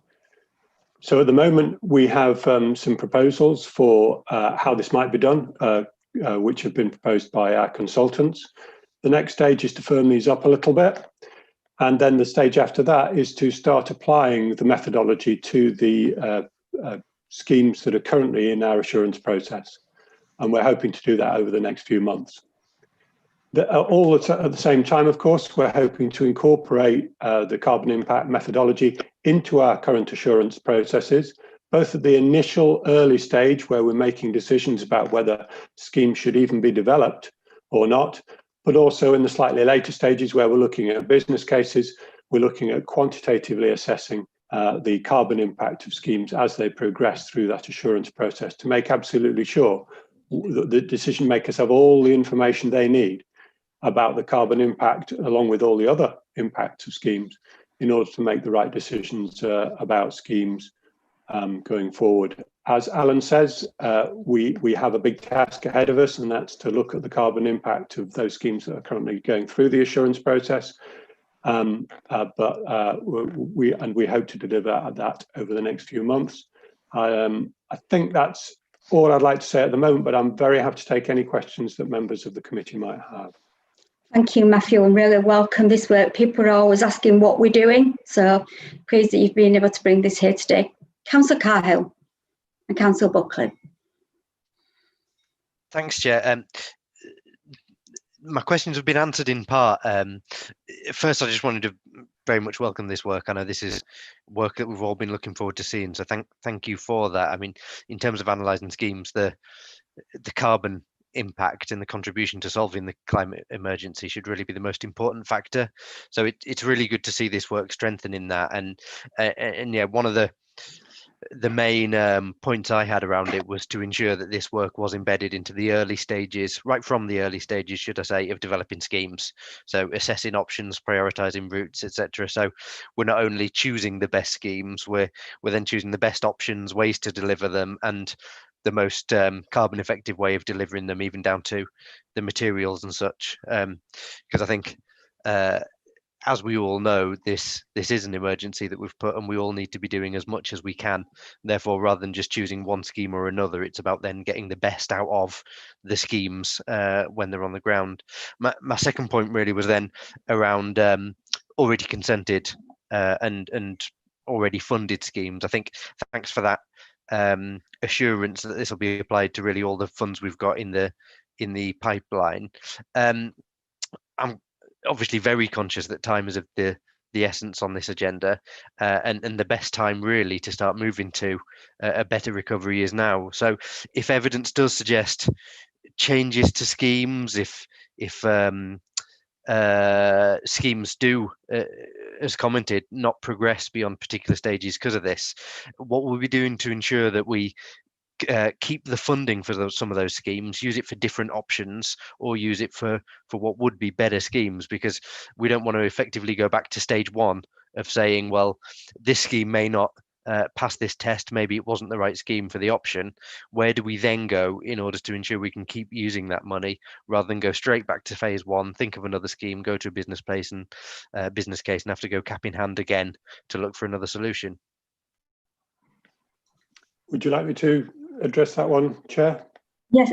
So at the moment, we have some proposals for how this might be done, which have been proposed by our consultants. The next stage is to firm these up a little bit. And then the stage after that is to start applying the methodology to the schemes that are currently in our assurance process. And we're hoping to do that over the next few months. All at the same time, of course, we're hoping to incorporate the carbon impact methodology into our current assurance processes, both at the initial early stage where we're making decisions about whether schemes should even be developed or not, but also in the slightly later stages where we're looking at business cases, we're looking at quantitatively assessing the carbon impact of schemes as they progress through that assurance process to make absolutely sure that the decision makers have all the information they need about the carbon impact along with all the other impacts of schemes in order to make the right decisions about schemes going forward. As Alan says, we have a big task ahead of us, and that's to look at the carbon impact of those schemes that are currently going through the assurance process. But we hope to deliver that over the next few months. I think that's all I'd like to say at the moment, but I'm very happy to take any questions that members of the committee might have. Thank you, Matthew, and really welcome this work. People are always asking what we're doing, so pleased that you've been able to bring this here today. Councillor Cahill and Councillor Buckley. Thanks, Chair. My questions have been answered in part. First, I just wanted to very much welcome this work. I know this is work that we've all been looking forward to seeing, so thank you for that. I mean, in terms of analysing schemes, the carbon impact and the contribution to solving the climate emergency should really be the most important factor. So it's really good to see this work strengthening that. And yeah, one of the main points I had around it was to ensure that this work was embedded into the early stages, right from the early stages, should I say, of developing schemes. So assessing options, prioritising routes, etc. So we're not only choosing the best schemes, we're then choosing the best options, ways to deliver them, and the most carbon effective way of delivering them, even down to the materials and such. Because I think, as we all know, this is an emergency that we've put, and we all need to be doing as much as we can. Therefore, rather than just choosing one scheme or another, it's about then getting the best out of the schemes when they're on the ground. My second point really was then around already consented and already funded schemes. I think thanks for that assurance that this will be applied to really all the funds we've got in the pipeline. I'm obviously very conscious that time is of the essence on this agenda, and the best time really to start moving to a better recovery is now. So if evidence does suggest changes to schemes, if schemes do, as commented, not progress beyond particular stages because of this, what will we be doing to ensure that we keep the funding for some of those schemes, use it for different options, or use it for what would be better schemes? Because we don't want to effectively go back to stage one of saying, well, this scheme may not pass this test, maybe it wasn't the right scheme for the option. Where do we then go in order to ensure we can keep using that money, rather than go straight back to phase one, think of another scheme, go to a business case and have to go cap in hand again to look for another solution? Would you like me to address that one, Chair? Yes,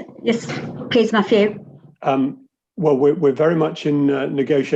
please, Matthew. Well, we're very much in negotiation